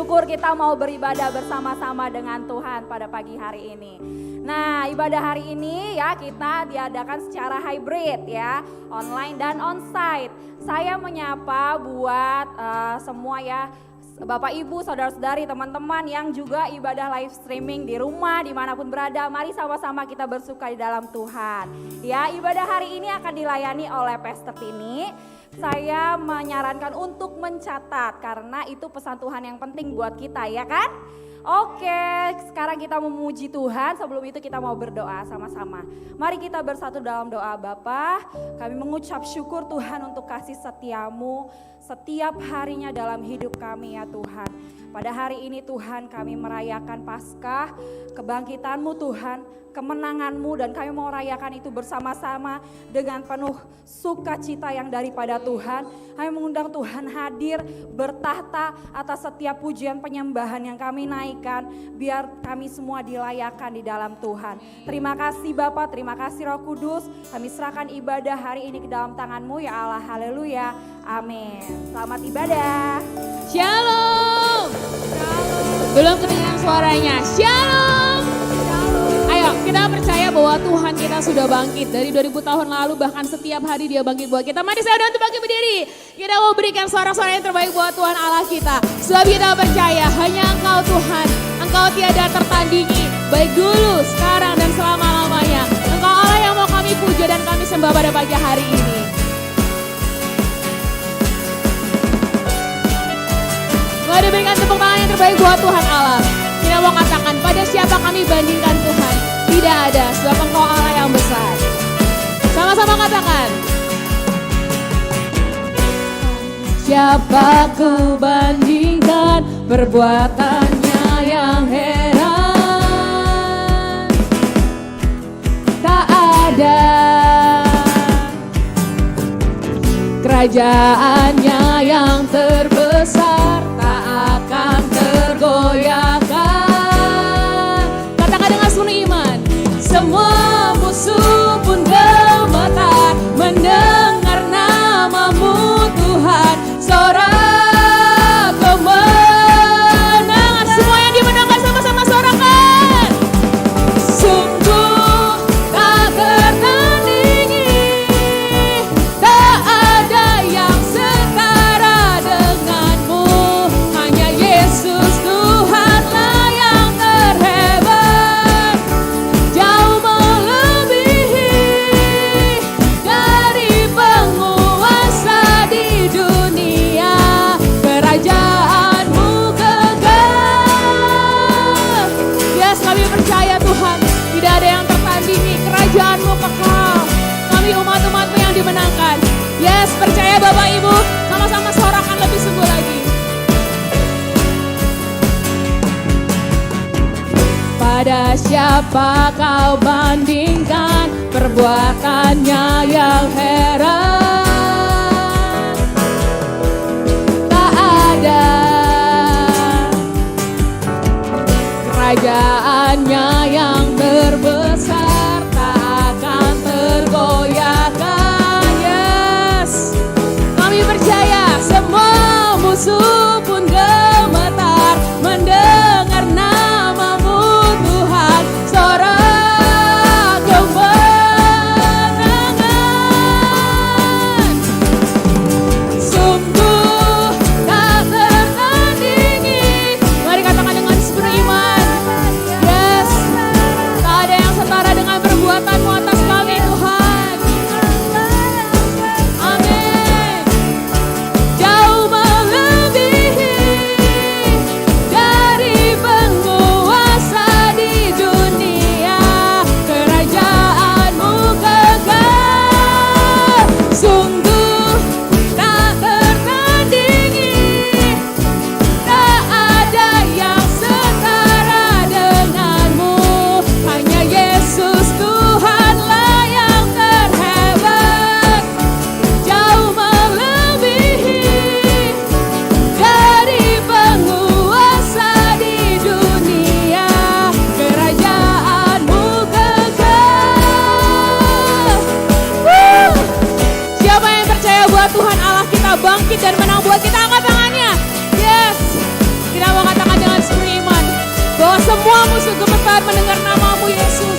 syukur kita mau beribadah bersama-sama dengan Tuhan pada pagi hari ini. Nah, ibadah hari ini ya kita diadakan secara hybrid ya, online dan onsite. Saya menyapa buat semua ya, Bapak Ibu, Saudara-saudari, teman-teman yang juga ibadah live streaming di rumah dimanapun berada. Mari sama-sama kita bersuka di dalam Tuhan. Ya, ibadah hari ini akan dilayani oleh Pastor Tini. Saya menyarankan untuk mencatat karena itu pesan Tuhan yang penting buat kita ya kan? Oke, sekarang kita memuji Tuhan. Sebelum itu kita mau berdoa sama-sama. Mari kita bersatu dalam doa. Bapa, kami mengucap syukur Tuhan untuk kasih setiamu setiap harinya dalam hidup kami ya Tuhan. Pada hari ini Tuhan kami merayakan Paskah, kebangkitan-Mu Tuhan, kemenangan-Mu, dan kami mau rayakan itu bersama-sama dengan penuh sukacita yang daripada Tuhan. Kami mengundang Tuhan hadir bertahta atas setiap pujian penyembahan yang kami naikkan, biar kami semua dilayakan di dalam Tuhan. Terima kasih Bapa, terima kasih Roh Kudus. Kami serahkan ibadah hari ini ke dalam tangan-Mu ya Allah. Haleluya. Amin. Selamat ibadah. Shalom. Belum kedengaran suaranya. Shalom. Ayo kita percaya bahwa Tuhan kita sudah bangkit. Dari 2000 tahun lalu bahkan setiap hari Dia bangkit buat kita. Mari saya untuk bangkit berdiri. Kita mau berikan suara-suara yang terbaik buat Tuhan Allah kita. Sebab kita percaya hanya Engkau Tuhan. Engkau tiada tertandingi. Baik dulu, sekarang dan selama-lamanya. Engkau Allah yang mau kami puja dan kami sembah pada pagi hari ini. Mari berikan tepuk tangan yang terbaik buat Tuhan Allah. Kita mau katakan, pada siapa kami bandingkan Tuhan? Tidak ada, sebab Engkau Allah yang besar. Sama-sama katakan. Siapa ku bandingkan perbuatannya yang heran? Tak ada. Kerajaannya yang terbesar tak akan tergoyahkan. Katakan dengan penuh iman. Semua musuh pun gemetar mendengar namamu Tuhan. Sorak kemenangan. Semua yang dimenangkan sama-sama sorakan. Sungguh tak tertandingi. Tak ada yang setara denganmu. Hanya Yesus Tuhanlah yang terhebat. Jauh melebihi dari penguasa di dunia. Kerajaanmu kekal. Yes, kami percaya Tuhan, tidak ada yang tertandingi. Kerajaanmu kekal. Kami umat-umatmu yang dimenangkan. Yes, percaya Bapak Ibu, sama-sama sorakan lebih sungguh lagi. Pada siapa kau bandingkan perbuatannya yang heran? Tak ada. Kerajaannya yang terbesar tak akan tergoyahkan. Yes, kami percaya semua musuh pun gemetar mendengar namamu Tuhan. Sorak kemenangan. Sungguh tak tertandingi. Mari katakan dengan sepenuh iman. Yes, tak ada yang setara dengan perbuatanmu atas kami Tuhan. Amin. Jauh melebihi dari penguasa di dunia. Kerajaanmu kekal. Sungguh tak tertandingi. Tak ada yang setara denganmu. Hanya Yesus Tuhanlah yang terhebat. Jauh melebihi dari penguasa di dunia. Kerajaanmu kekal. Siapa yang percaya buat Tuhan Allah kita bangkit dan menang buat kita, angkat tangannya. Yes, kita mau katakan hebat mendengar namamu Yesus.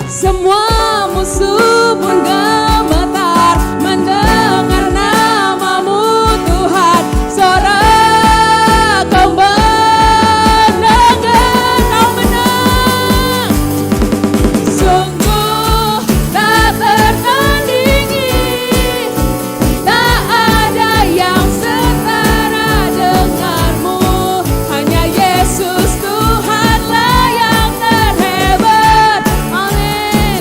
Semua musuh pun gemetar mendengar namamu Tuhan. Sorak kau mendengar, kau menang. Sungguh tak tertandingi, tak ada yang setara denganmu. Hanya Yesus Tuhanlah yang terhebat. Amin.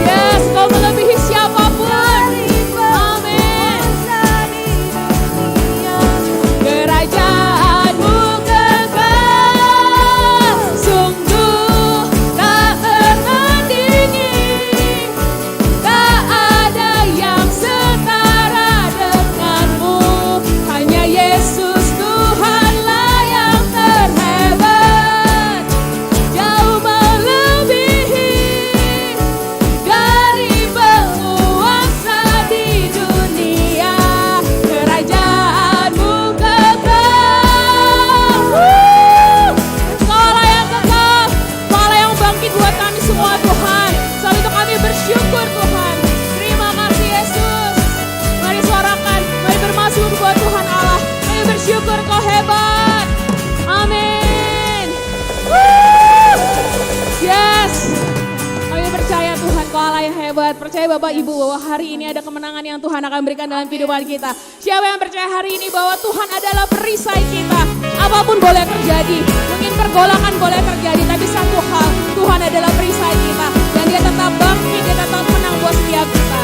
Yes, kau melebihi siapapun. Amin. Kerajaanmu kekal, sungguh tak tertandingi, tak ada yang setara denganmu. Hanya Yesus Tuhanlah yang terhebat, jauh melebihi dari penguasa di dunia. Kerajaanmu kekal. Kaulah yang kekal, Kaulah yang bangkit buat kami semua Tuhan. Saat itu kami bersyukur Tuhan. Terima kasih Yesus. Mari suarakan, mari bermasmur buat Tuhan Allah. Kami bersyukur Kau hebat. Amin. Yes. Kami percaya Tuhan Kau Allah yang hebat. Percaya Bapak Ibu bahwa hari ini ada kemenangan yang Tuhan akan berikan dalam kehidupan kita. Siapa yang percaya hari ini bahwa Tuhan adalah perisai kita. Apapun boleh terjadi. Mungkin pergolakan boleh terjadi. Tapi satu hal, Tuhan adalah perisai kita. Dan Dia tetap bangkit, Dia tetap menang buat setiap kita.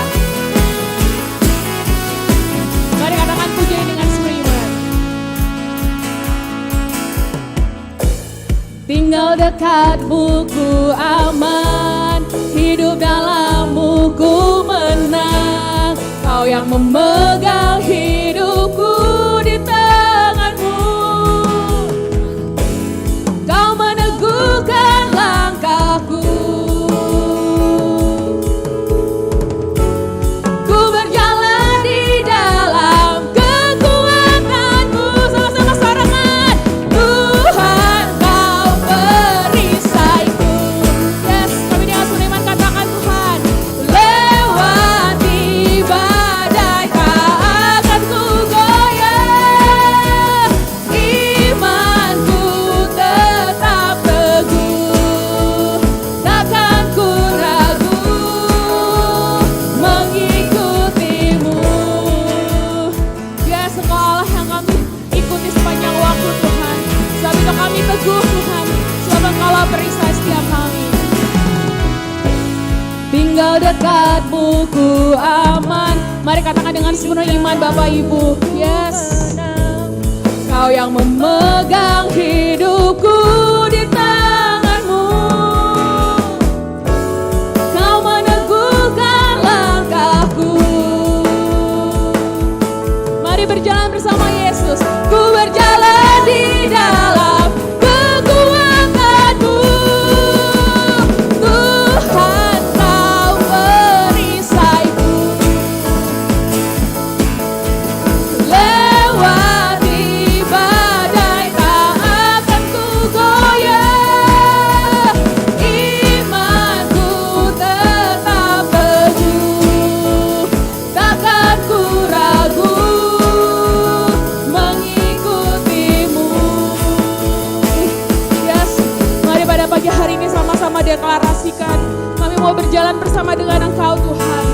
Mari katakan puji dengan beriman. Tinggal dekatmu ku aman, hidup dalammu ku menang. Kau yang memegang hidupku di tanganmu. Kau meneguhkan langkahku. Ku berjalan di dalam kekuatanmu. Sama-sama sorangan. Tuhan Kau perisaiku. Yes, kami dengan suniman katakan Tuhan. Lewati badai tak akan ku goyah. Imanku tetap teguh, takkan ku ragu mengikutimu. Ya, Engkau Allah yang kami ikuti sepanjang waktu Tuhan. Sebab itu kami teguh Tuhan, sebab Engkaulah perisai setiap kami. Tinggal dekatmu ku aman. Mari katakan dengan sepenuh iman Bapak Ibu. Yes. Kau yang memegang hidupku di tanganmu. Kau meneguhkan langkahku. Mari berjalan bersama Yesus. Ku berjalan di dalam kekuatanmu. Tuhan Kau perisaiku. Lewati badai tak akan ku goyah. Imanku tetap teguh, takkan ku ragu mengikutimu. Yes, mari pada pagi hari ini sama-sama deklarasikan. Kami mau berjalan bersama dengan Engkau Tuhan.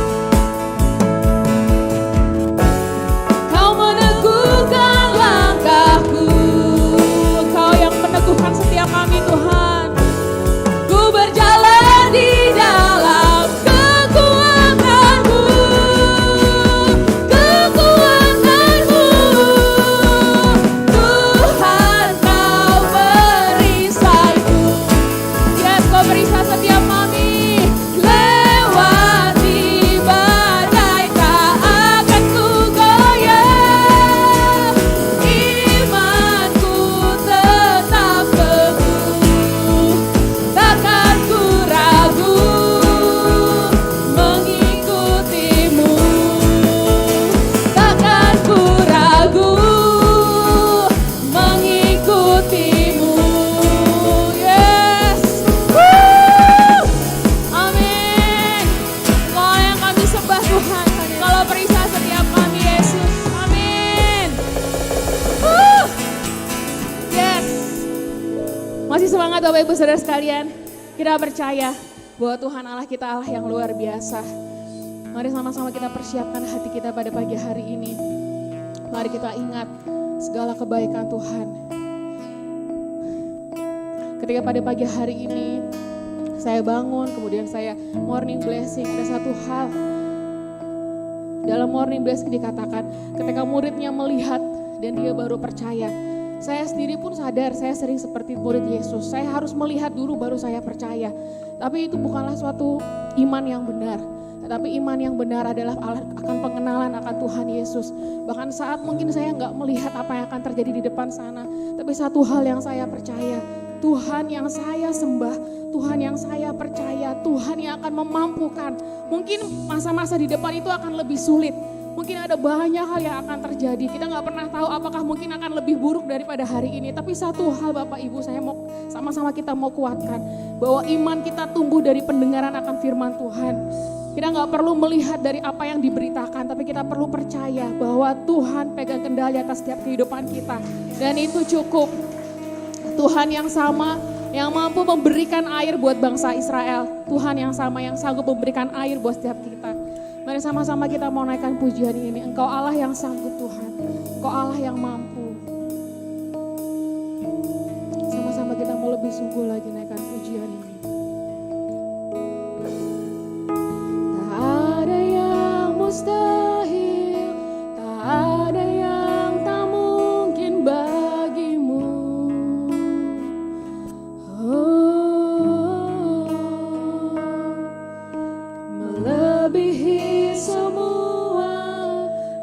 Kau meneguhkan langkahku. Kau yang meneguhkan setiap kami Tuhan. Ku berjalan di dalam kekuatanmu. Kekuatanmu. Tuhan Kau perisaiku. Yes, Kau perisai setiap kami. Lewati Bapak Ibu Saudara sekalian, kita percaya bahwa Tuhan Allah kita Allah yang luar biasa. Mari sama-sama kita persiapkan hati kita pada pagi hari ini. Mari kita ingat segala kebaikan Tuhan. Ketika pada pagi hari ini saya bangun, kemudian saya morning blessing, ada satu hal. Dalam morning blessing dikatakan ketika muridnya melihat dan dia baru percaya. Saya sendiri pun sadar saya sering seperti murid Yesus. Saya harus melihat dulu baru saya percaya. Tapi itu bukanlah suatu iman yang benar. Tetapi iman yang benar adalah akan pengenalan akan Tuhan Yesus. Bahkan saat mungkin saya nggak melihat apa yang akan terjadi di depan sana. Tapi satu hal yang saya percaya, Tuhan yang saya sembah, Tuhan yang saya percaya, Tuhan yang akan memampukan. Mungkin masa-masa di depan itu akan lebih sulit. Mungkin ada banyak hal yang akan terjadi. Kita nggak pernah tahu apakah mungkin akan lebih buruk daripada hari ini. Tapi satu hal Bapak Ibu, saya mau sama-sama kita mau kuatkan. Bahwa iman kita tumbuh dari pendengaran akan firman Tuhan. Kita nggak perlu melihat dari apa yang diberitakan. Tapi kita perlu percaya bahwa Tuhan pegang kendali atas setiap kehidupan kita. Dan itu cukup. Tuhan yang sama yang mampu memberikan air buat bangsa Israel. Tuhan yang sama yang sanggup memberikan air buat setiap kita. Mari sama-sama kita mau naikkan pujian ini. Engkau Allah yang sanggup Tuhan. Engkau Allah yang mampu. Sama-sama kita mau lebih sungguh lagi naikkan pujian ini. Tak ada yang mustahil, tak ada yang tak mungkin bagimu. Melebihi semua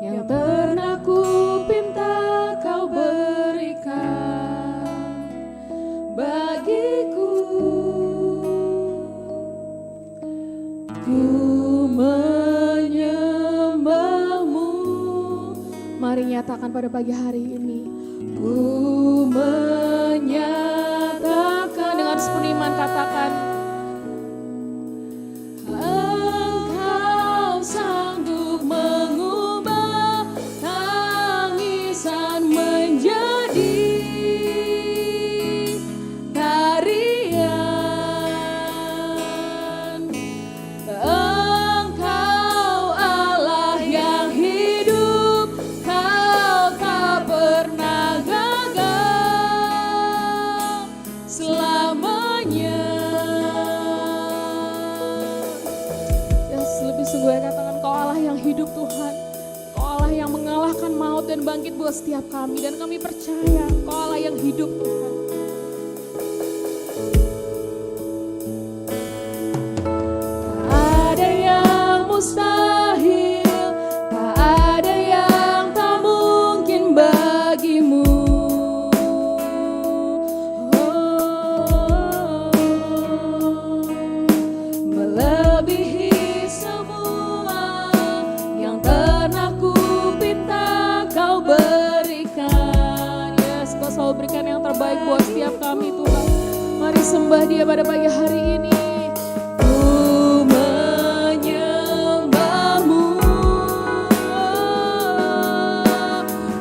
yang pernah ku pinta kau berikan bagiku. Ku menyembahmu. Mari nyatakan pada pagi hari ini. Ku menyatakan dengan sepenuh iman, katakan. Sanggup mengubah tangisan menjadi tarian. Engkau Allah yang hidup, kau tak pernah gagal selamanya. Lebih sungguh ya katakan, Kau Allah yang hidup Tuhan. Kau Allah yang mengalahkan maut dan bangkit buat setiap kami. Dan kami percaya Kau Allah yang hidup Tuhan. Tak ada yang mustahil, tak ada yang tak mungkin bagimu. Melebihi berikan. Yes, Kau selalu berikan yang terbaik buat setiap kami Tuhan. Mari sembah Dia pada pagi hari ini. Ku menyembahmu,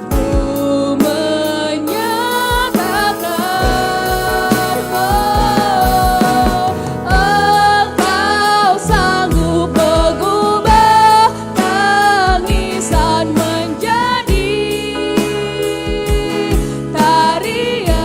ku menyatakan, Engkau sanggup mengubah tangisan menjadi tarian.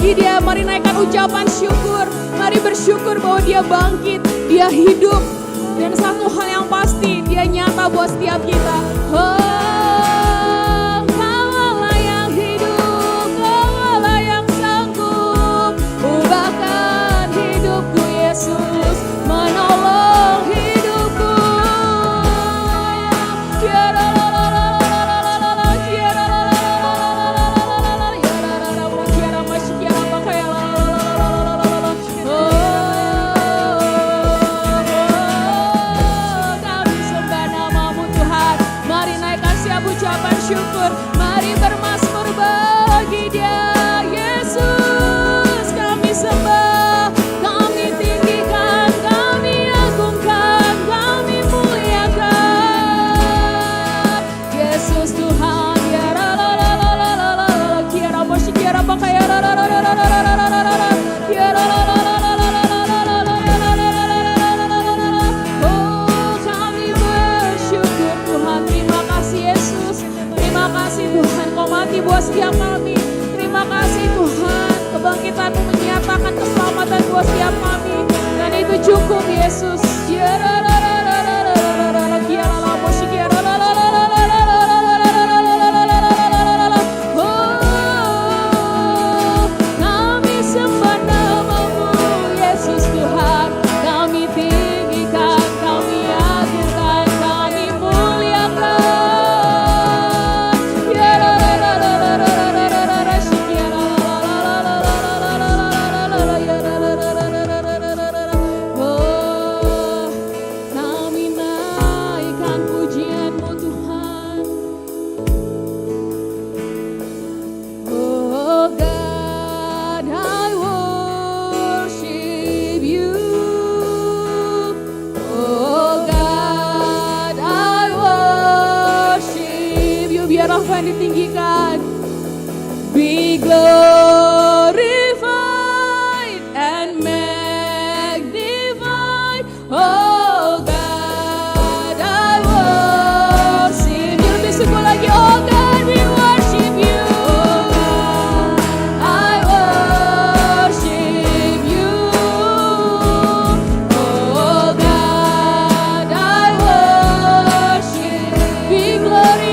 bagi dia. Mari naikkan ucapan syukur. Mari bersyukur bahwa dia bangkit, dia hidup. Dan satu hal yang pasti, dia nyata buat setiap kita. Oh, Kaulah yang hidup, Kaulah yang sanggup ubahkan hidupku, Yesus, menolong hidupku. Ucapan syukur, mari bermazmur bagi dia. Yesus kami sembah, kami tinggikan, kami agungkan, kami muliakan. Yesus Tuhan, ya la la la la la la la la, kiara bos kiara pakai la la la la la la la la la, kiara la la la la la la la la la. Oh kami bersyukur Tuhan, terima kasih Yesus. Terima kasih Tuhan, Kau mati buat setiap kami. Terima kasih Tuhan, kebangkitan-Mu menyatakan keselamatan buat setiap kami. Dan itu cukup Yesus. Kami sembah nama-Mu Yesus Tuhan. Kami tinggikan, kami agungkan, kami muliakan. Tuhan ditinggikan, be glorified and magnified. Oh God, I worship you. Lebih sungguh lagi, oh God, we worship you. Oh God, I worship you. Oh God, I worship, be glorified.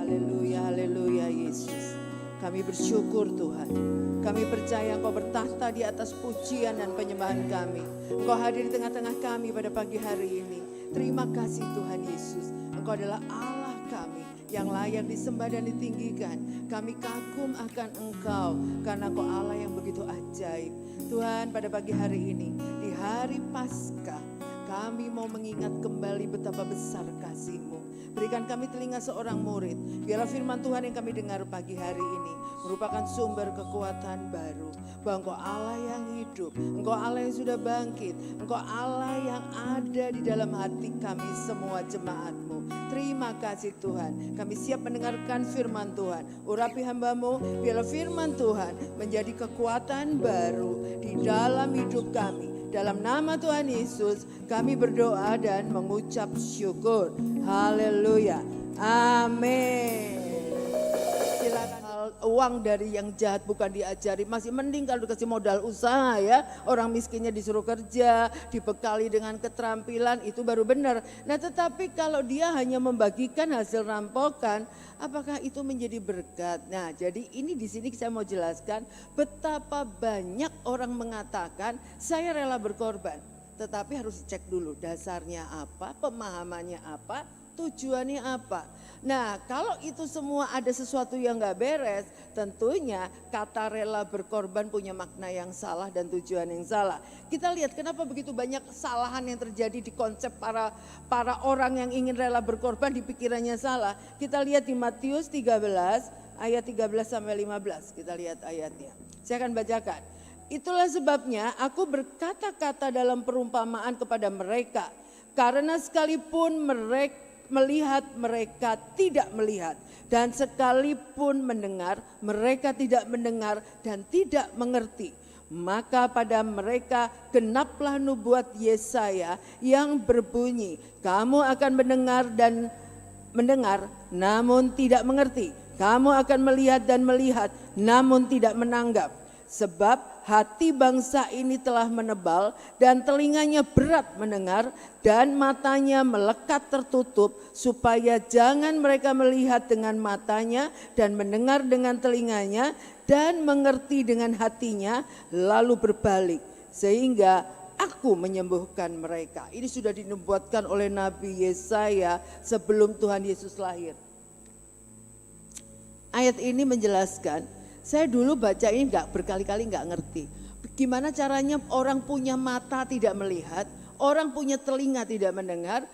Haleluya, haleluya Yesus. Kami bersyukur Tuhan. Kami percaya Engkau bertahta di atas pujian dan penyembahan kami. Engkau hadir di tengah-tengah kami pada pagi hari ini. Terima kasih Tuhan Yesus. Engkau adalah Allah kami yang layak disembah dan ditinggikan. Kami kagum akan Engkau karena Engkau Allah yang begitu ajaib. Tuhan, pada pagi hari ini, di hari Paskah, Kami mau mengingat kembali betapa besar kasih-Mu. Berikan kami telinga seorang murid. Biarlah firman Tuhan yang kami dengar pagi hari ini merupakan sumber kekuatan baru. Bahwa Engkau Allah yang hidup, Engkau Allah yang sudah bangkit, Engkau Allah yang ada di dalam hati kami semua jemaat-Mu. Terima kasih Tuhan, kami siap mendengarkan firman Tuhan. Urapi hamba-Mu, biarlah firman Tuhan menjadi kekuatan baru di dalam hidup kami. Dalam nama Tuhan Yesus kami berdoa dan mengucap syukur. Haleluya. Amin. Silakan. Uang dari yang jahat bukan diajari. Masih mending kalau dikasih modal usaha ya. Orang miskinnya disuruh kerja, dibekali dengan keterampilan, itu baru benar. Nah tetapi kalau dia hanya membagikan hasil rampokan, apakah itu menjadi berkat? Nah jadi ini di sini saya mau jelaskan betapa banyak orang mengatakan saya rela berkorban. Tetapi harus cek dulu dasarnya apa, pemahamannya apa, tujuannya apa. Nah kalau itu semua ada sesuatu yang gak beres, tentunya kata rela berkorban punya makna yang salah dan tujuan yang salah. Kita lihat kenapa begitu banyak kesalahan yang terjadi di konsep para orang yang ingin rela berkorban, di pikirannya salah. Kita lihat di Matius 13 ayat 13 sampai 15, kita lihat ayatnya. Saya akan bacakan. Itulah sebabnya aku berkata-kata dalam perumpamaan kepada mereka, karena sekalipun mereka melihat mereka tidak melihat, dan sekalipun mendengar mereka tidak mendengar dan tidak mengerti. Maka pada mereka genaplah nubuat Yesaya yang berbunyi, kamu akan mendengar dan mendengar namun tidak mengerti, kamu akan melihat dan melihat namun tidak menanggap. Sebab hati bangsa ini telah menebal dan telinganya berat mendengar dan matanya melekat tertutup, supaya jangan mereka melihat dengan matanya dan mendengar dengan telinganya dan mengerti dengan hatinya lalu berbalik sehingga aku menyembuhkan mereka. Ini sudah dinubuatkan oleh Nabi Yesaya sebelum Tuhan Yesus lahir. Ayat ini menjelaskan, saya dulu baca ini berkali-kali nggak ngerti. Gimana caranya orang punya mata tidak melihat, orang punya telinga tidak mendengar,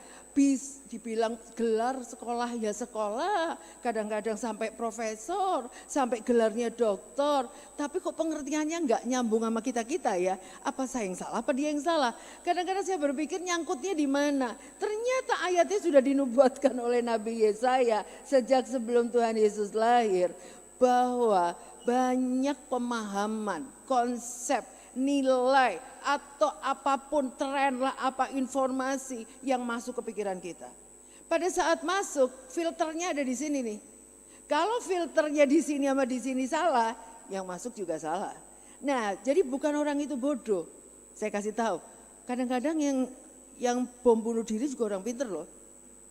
dibilang gelar sekolah ya sekolah, kadang-kadang sampai profesor, sampai gelarnya doktor, tapi kok pengertiannya nggak nyambung sama kita-kita ya. Apa saya yang salah, apa dia yang salah? Kadang-kadang saya berpikir nyangkutnya di mana. Ternyata ayatnya sudah dinubuatkan oleh Nabi Yesaya sejak sebelum Tuhan Yesus lahir, bahwa banyak pemahaman, konsep, nilai atau apapun tren lah, apa informasi yang masuk ke pikiran kita. Pada saat masuk, filternya ada di sini nih. Kalau filternya di sini sama di sini salah, yang masuk juga salah. Nah, jadi bukan orang itu bodoh. Saya kasih tahu, kadang-kadang yang bom bunuh diri juga orang pinter loh.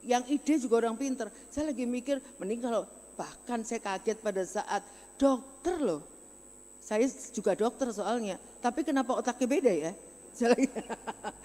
Yang ide juga orang pinter. Saya lagi mikir, mending kalau bahkan saya kaget pada saat dokter loh. Saya juga dokter soalnya, tapi kenapa otaknya beda ya?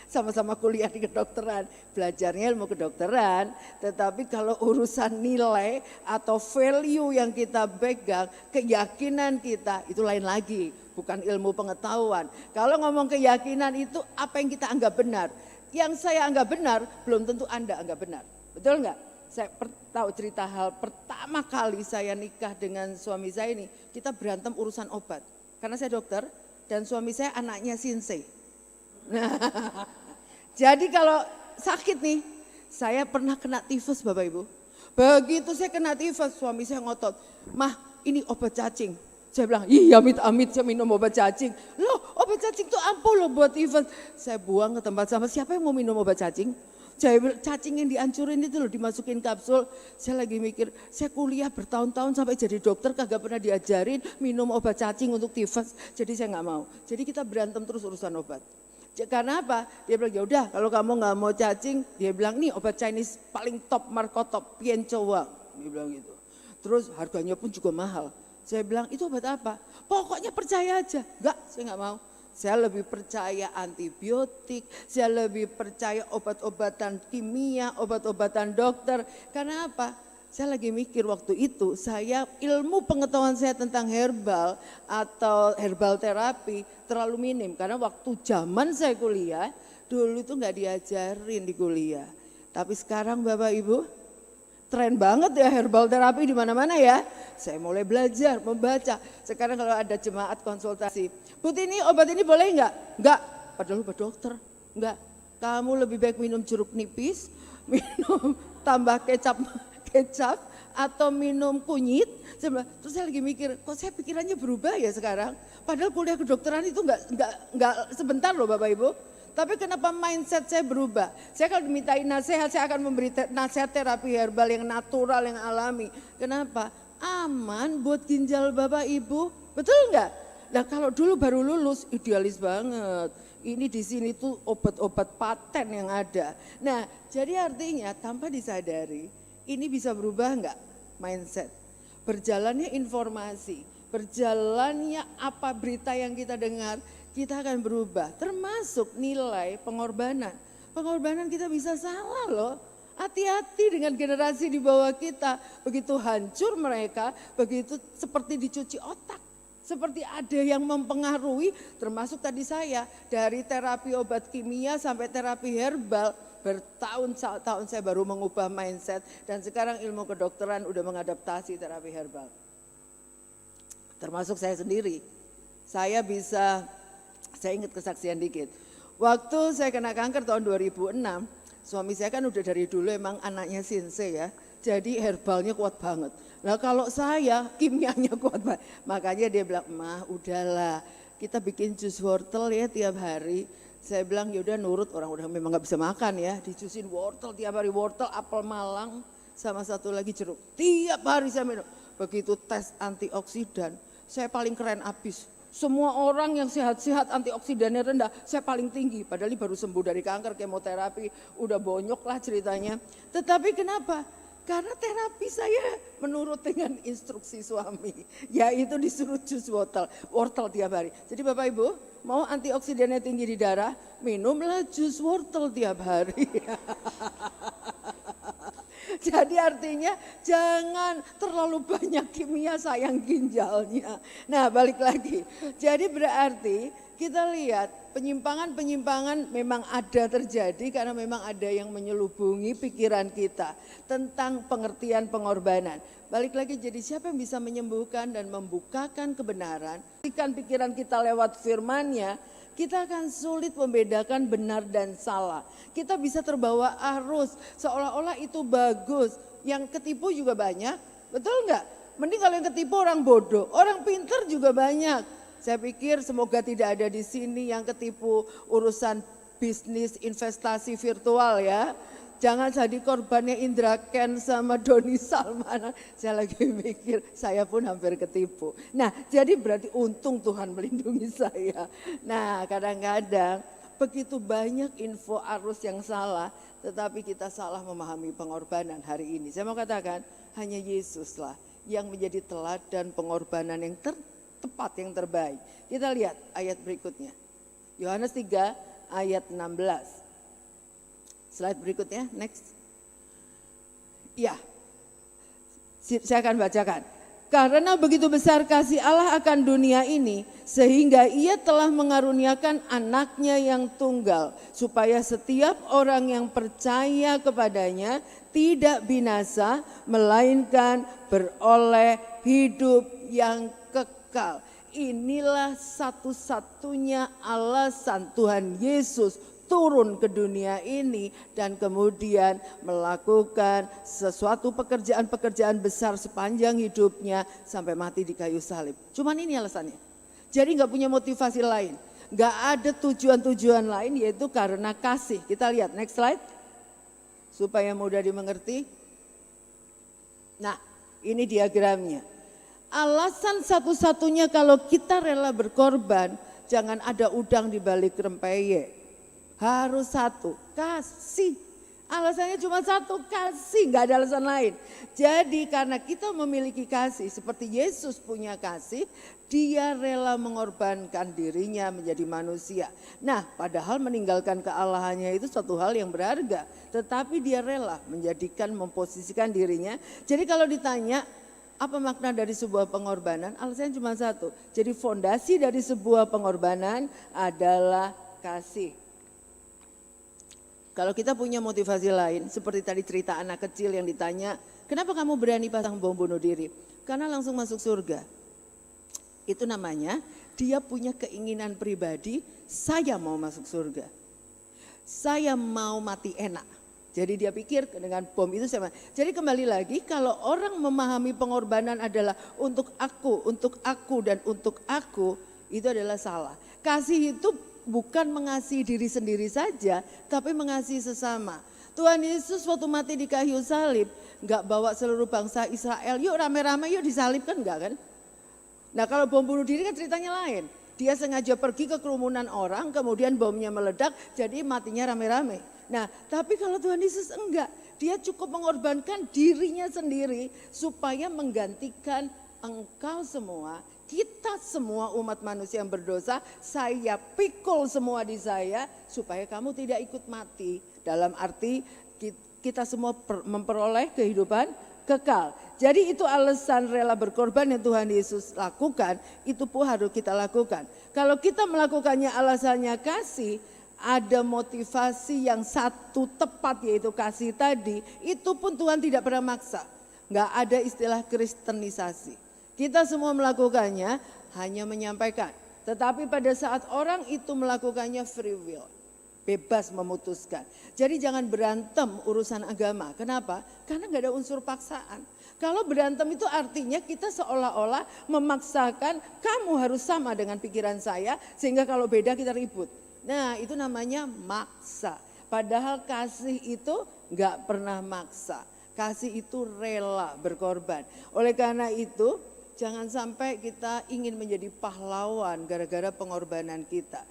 Sama-sama kuliah di kedokteran, belajarnya ilmu kedokteran, tetapi kalau urusan nilai atau value yang kita pegang, keyakinan kita itu lain lagi, bukan ilmu pengetahuan. Kalau ngomong keyakinan itu apa yang kita anggap benar, yang saya anggap benar belum tentu Anda anggap benar, betul nggak? Saya tahu cerita hal pertama kali saya nikah dengan suami saya ini, kita berantem urusan obat. Karena saya dokter dan suami saya anaknya Shinsei. Nah, jadi kalau sakit nih, saya pernah kena tifus Bapak Ibu. Begitu saya kena tifus, suami saya ngotot, "Mah, ini obat cacing." Saya bilang, "Iya amit-amit saya minum obat cacing." "Loh, obat cacing itu ampuh loh buat tifus." Saya buang ke tempat sampah, siapa yang mau minum obat cacing? Saya bilang, cacing yang dihancurin itu loh, dimasukin kapsul. Saya lagi mikir, saya kuliah bertahun-tahun sampai jadi dokter kagak pernah diajarin minum obat cacing untuk tifus. Jadi saya nggak mau. Jadi kita berantem terus urusan obat. Karena apa? Dia bilang, ya udah kalau kamu nggak mau cacing, dia bilang nih obat Chinese paling top, markotop, Piencoa. Dia bilang gitu. Terus harganya pun juga mahal. Saya bilang, itu obat apa? Pokoknya percaya aja. Enggak, saya nggak mau. Saya lebih percaya antibiotik, saya lebih percaya obat-obatan kimia, obat-obatan dokter. Karena apa? Saya lagi mikir waktu itu, ilmu pengetahuan saya tentang herbal atau herbal terapi terlalu minim. Karena waktu zaman saya kuliah, Dulu tuh nggak diajarin di kuliah. Tapi sekarang Bapak Ibu, tren banget ya herbal terapi di mana-mana ya. Saya mulai belajar, membaca. Sekarang kalau ada jemaat konsultasi, "Put, ini obat ini boleh nggak?" "Nggak." Padahal obat dokter. "Nggak. Kamu lebih baik minum jeruk nipis, minum tambah kecap atau minum kunyit." Terus saya lagi mikir, kok saya pikirannya berubah ya sekarang? Padahal kuliah kedokteran itu nggak sebentar loh Bapak Ibu. Tapi kenapa mindset saya berubah? Saya kalau dimintain nasihat, saya akan memberi nasihat terapi herbal yang natural, yang alami. Kenapa? Aman buat ginjal Bapak Ibu, betul nggak? Nah kalau dulu baru lulus, idealis banget. Ini di sini tuh obat-obat paten yang ada. Nah jadi artinya tanpa disadari, ini bisa berubah nggak mindset? Berjalannya informasi, berjalannya apa berita yang kita dengar, kita akan berubah, termasuk nilai pengorbanan. Pengorbanan kita bisa salah loh. Hati-hati dengan generasi di bawah kita. Begitu hancur mereka, begitu seperti dicuci otak. Seperti ada yang mempengaruhi, termasuk tadi saya, dari terapi obat kimia sampai terapi herbal. Bertahun-tahun saya baru mengubah mindset, dan sekarang ilmu kedokteran udah mengadaptasi terapi herbal. Termasuk saya sendiri. Saya ingat kesaksian dikit. Waktu saya kena kanker tahun 2006, suami saya kan udah dari dulu emang anaknya sinse ya. Jadi herbalnya kuat banget. Nah kalau saya kimianya kuat banget. Makanya dia bilang, "Mah udahlah, kita bikin jus wortel ya tiap hari." Saya bilang yaudah nurut, orang udah memang gak bisa makan ya. Dijusin wortel tiap hari, wortel, apel Malang, sama satu lagi jeruk. Tiap hari saya minum. Begitu tes antioksidan, saya paling keren abis. Semua orang yang sehat-sehat antioksidannya rendah, saya paling tinggi. Padahal ini baru sembuh dari kanker, kemoterapi, udah bonyok lah ceritanya. Tetapi kenapa? Karena terapi saya menurut dengan instruksi suami. Yaitu disuruh jus wortel tiap hari. Jadi Bapak Ibu, mau antioksidannya tinggi di darah, minumlah jus wortel tiap hari. Jadi artinya jangan terlalu banyak kimia, sayang ginjalnya. Nah balik lagi, jadi berarti kita lihat penyimpangan-penyimpangan memang ada terjadi karena memang ada yang menyelubungi pikiran kita tentang pengertian pengorbanan. Balik lagi, jadi siapa yang bisa menyembuhkan dan membukakan kebenaran, pikiran kita lewat firman-Nya, kita akan sulit membedakan benar dan salah. Kita bisa terbawa arus, seolah-olah itu bagus. Yang ketipu juga banyak, betul nggak? Mending kalau yang ketipu orang bodoh, orang pintar juga banyak. Saya pikir semoga tidak ada di sini yang ketipu urusan bisnis investasi virtual ya. Jangan jadi korbannya Indra Ken sama Doni Salman. Saya lagi mikir, saya pun hampir ketipu. Nah, jadi berarti untung Tuhan melindungi saya. Nah, kadang-kadang begitu banyak info arus yang salah, tetapi kita salah memahami pengorbanan hari ini. Saya mau katakan, hanya Yesuslah yang menjadi teladan pengorbanan yang tepat, yang terbaik. Kita lihat ayat berikutnya. Yohanes 3 ayat 16. Slide berikutnya, next. Ya, saya akan bacakan. Karena begitu besar kasih Allah akan dunia ini, sehingga Ia telah mengaruniakan anaknya yang tunggal, supaya setiap orang yang percaya kepadanya tidak binasa, melainkan beroleh hidup yang kekal. Inilah satu-satunya alasan Tuhan Yesus turun ke dunia ini dan kemudian melakukan sesuatu pekerjaan-pekerjaan besar sepanjang hidupnya sampai mati di kayu salib. Cuman ini alasannya. Jadi nggak punya motivasi lain, nggak ada tujuan-tujuan lain, yaitu karena kasih. Kita lihat next slide supaya mudah dimengerti. Nah, ini diagramnya. Alasan satu-satunya kalau kita rela berkorban, jangan ada udang di balik rempeyek. Harus satu, kasih. Alasannya cuma satu, kasih, gak ada alasan lain. Jadi karena kita memiliki kasih seperti Yesus punya kasih, Dia rela mengorbankan dirinya menjadi manusia. Nah, padahal meninggalkan kealahannya itu suatu hal yang berharga, tetapi Dia rela memposisikan dirinya. Jadi kalau ditanya apa makna dari sebuah pengorbanan, alasannya cuma satu. Jadi fondasi dari sebuah pengorbanan adalah kasih. Kalau kita punya motivasi lain, seperti tadi cerita anak kecil yang ditanya, kenapa kamu berani pasang bom bunuh diri? Karena langsung masuk surga. Itu namanya dia punya keinginan pribadi, saya mau masuk surga. Saya mau mati enak. Jadi dia pikir dengan bom itu sama. Jadi kembali lagi, kalau orang memahami pengorbanan adalah untuk aku dan untuk aku, itu adalah salah. Kasih itu bukan mengasihi diri sendiri saja, tapi mengasihi sesama. Tuhan Yesus waktu mati di kayu salib, enggak bawa seluruh bangsa Israel, yuk rame-rame yuk disalib, kan enggak kan? Nah kalau bom bunuh diri kan ceritanya lain. Dia sengaja pergi ke kerumunan orang, kemudian bomnya meledak, jadi matinya rame-rame. Nah tapi kalau Tuhan Yesus enggak, dia cukup mengorbankan dirinya sendiri supaya menggantikan engkau semua, kita semua umat manusia yang berdosa, saya pikul semua di saya supaya kamu tidak ikut mati. Dalam arti kita semua memperoleh kehidupan kekal. Jadi itu alasan rela berkorban yang Tuhan Yesus lakukan, itu pun harus kita lakukan. Kalau kita melakukannya alasannya kasih, ada motivasi yang satu tepat yaitu kasih tadi, itu pun Tuhan tidak pernah maksa. Enggak ada istilah kristenisasi. Kita semua melakukannya hanya menyampaikan. Tetapi pada saat orang itu melakukannya free will. Bebas memutuskan. Jadi jangan berantem urusan agama. Kenapa? Karena gak ada unsur paksaan. Kalau berantem itu artinya kita seolah-olah memaksakan kamu harus sama dengan pikiran saya. Sehingga kalau beda kita ribut. Nah itu namanya maksa. Padahal kasih itu gak pernah maksa. Kasih itu rela berkorban. Oleh karena itu jangan sampai kita ingin menjadi pahlawan gara-gara pengorbanan kita.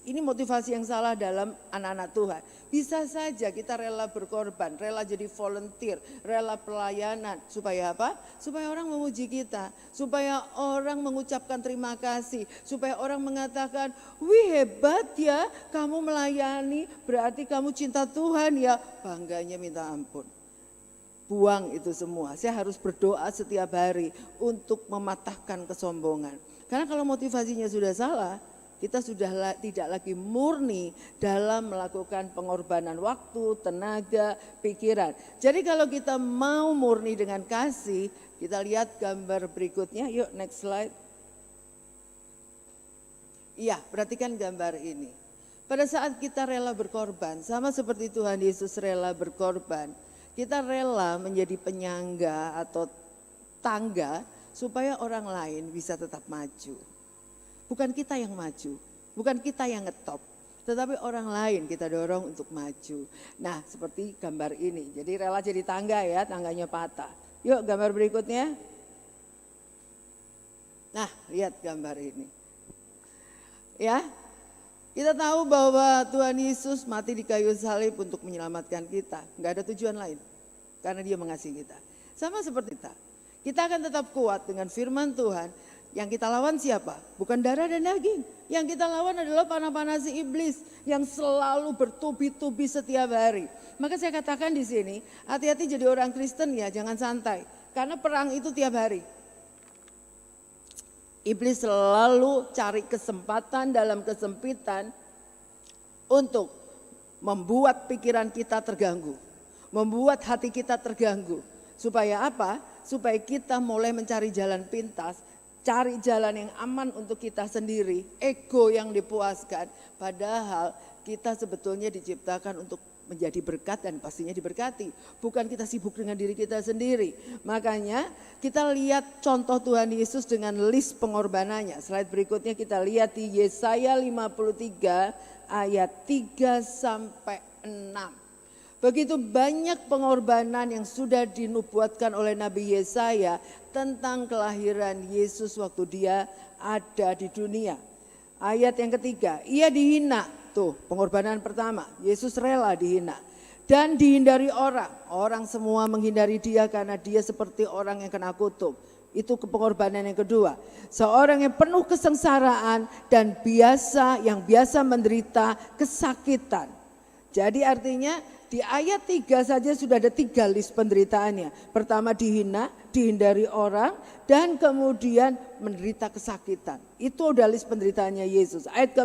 Ini motivasi yang salah dalam anak-anak Tuhan. Bisa saja kita rela berkorban, rela jadi volunteer, rela pelayanan. Supaya apa? Supaya orang memuji kita. Supaya orang mengucapkan terima kasih. Supaya orang mengatakan, wih hebat ya kamu melayani, berarti kamu cinta Tuhan ya. Bangganya minta ampun. Buang itu semua. Saya harus berdoa setiap hari untuk mematahkan kesombongan. Karena kalau motivasinya sudah salah, kita sudah tidak lagi murni dalam melakukan pengorbanan waktu, tenaga, pikiran. Jadi kalau kita mau murni dengan kasih, kita lihat gambar berikutnya. Yuk next slide. Iya, perhatikan gambar ini. Pada saat kita rela berkorban, sama seperti Tuhan Yesus rela berkorban, kita rela menjadi penyangga atau tangga supaya orang lain bisa tetap maju. Bukan kita yang maju, bukan kita yang ngetop, tetapi orang lain kita dorong untuk maju. Nah seperti gambar ini, jadi rela jadi tangga ya, tangganya patah. Yuk gambar berikutnya. Nah lihat gambar ini. Ya, kita tahu bahwa Tuhan Yesus mati di kayu salib untuk menyelamatkan kita. Enggak ada tujuan lain. Karena dia mengasihi kita. Sama seperti kita. Kita akan tetap kuat dengan firman Tuhan. Yang kita lawan siapa? Bukan darah dan daging. Yang kita lawan adalah panah-panah si iblis. Yang selalu bertubi-tubi setiap hari. Maka saya katakan di sini, hati-hati jadi orang Kristen ya, jangan santai. Karena perang itu tiap hari. Iblis selalu cari kesempatan dalam kesempitan untuk membuat pikiran kita terganggu. Membuat hati kita terganggu. Supaya apa? Supaya kita mulai mencari jalan pintas. Cari jalan yang aman untuk kita sendiri. Ego yang dipuaskan. Padahal kita sebetulnya diciptakan untuk menjadi berkat dan pastinya diberkati. Bukan kita sibuk dengan diri kita sendiri. Makanya kita lihat contoh Tuhan Yesus dengan list pengorbanannya. Slide berikutnya kita lihat di Yesaya 53 ayat 3 sampai 6. Begitu banyak pengorbanan yang sudah dinubuatkan oleh Nabi Yesaya tentang kelahiran Yesus waktu dia ada di dunia. Ayat yang ketiga, ia dihina. Tuh pengorbanan pertama, Yesus rela dihina. Dan dihindari orang. Orang semua menghindari dia karena dia seperti orang yang kena kutuk. Itu pengorbanan yang kedua. Seorang yang penuh kesengsaraan dan yang biasa menderita kesakitan. Jadi artinya di ayat 3 saja sudah ada 3 list penderitaannya. Pertama dihina, dihindari orang, dan kemudian menderita kesakitan. Itu udah list penderitaannya Yesus. Ayat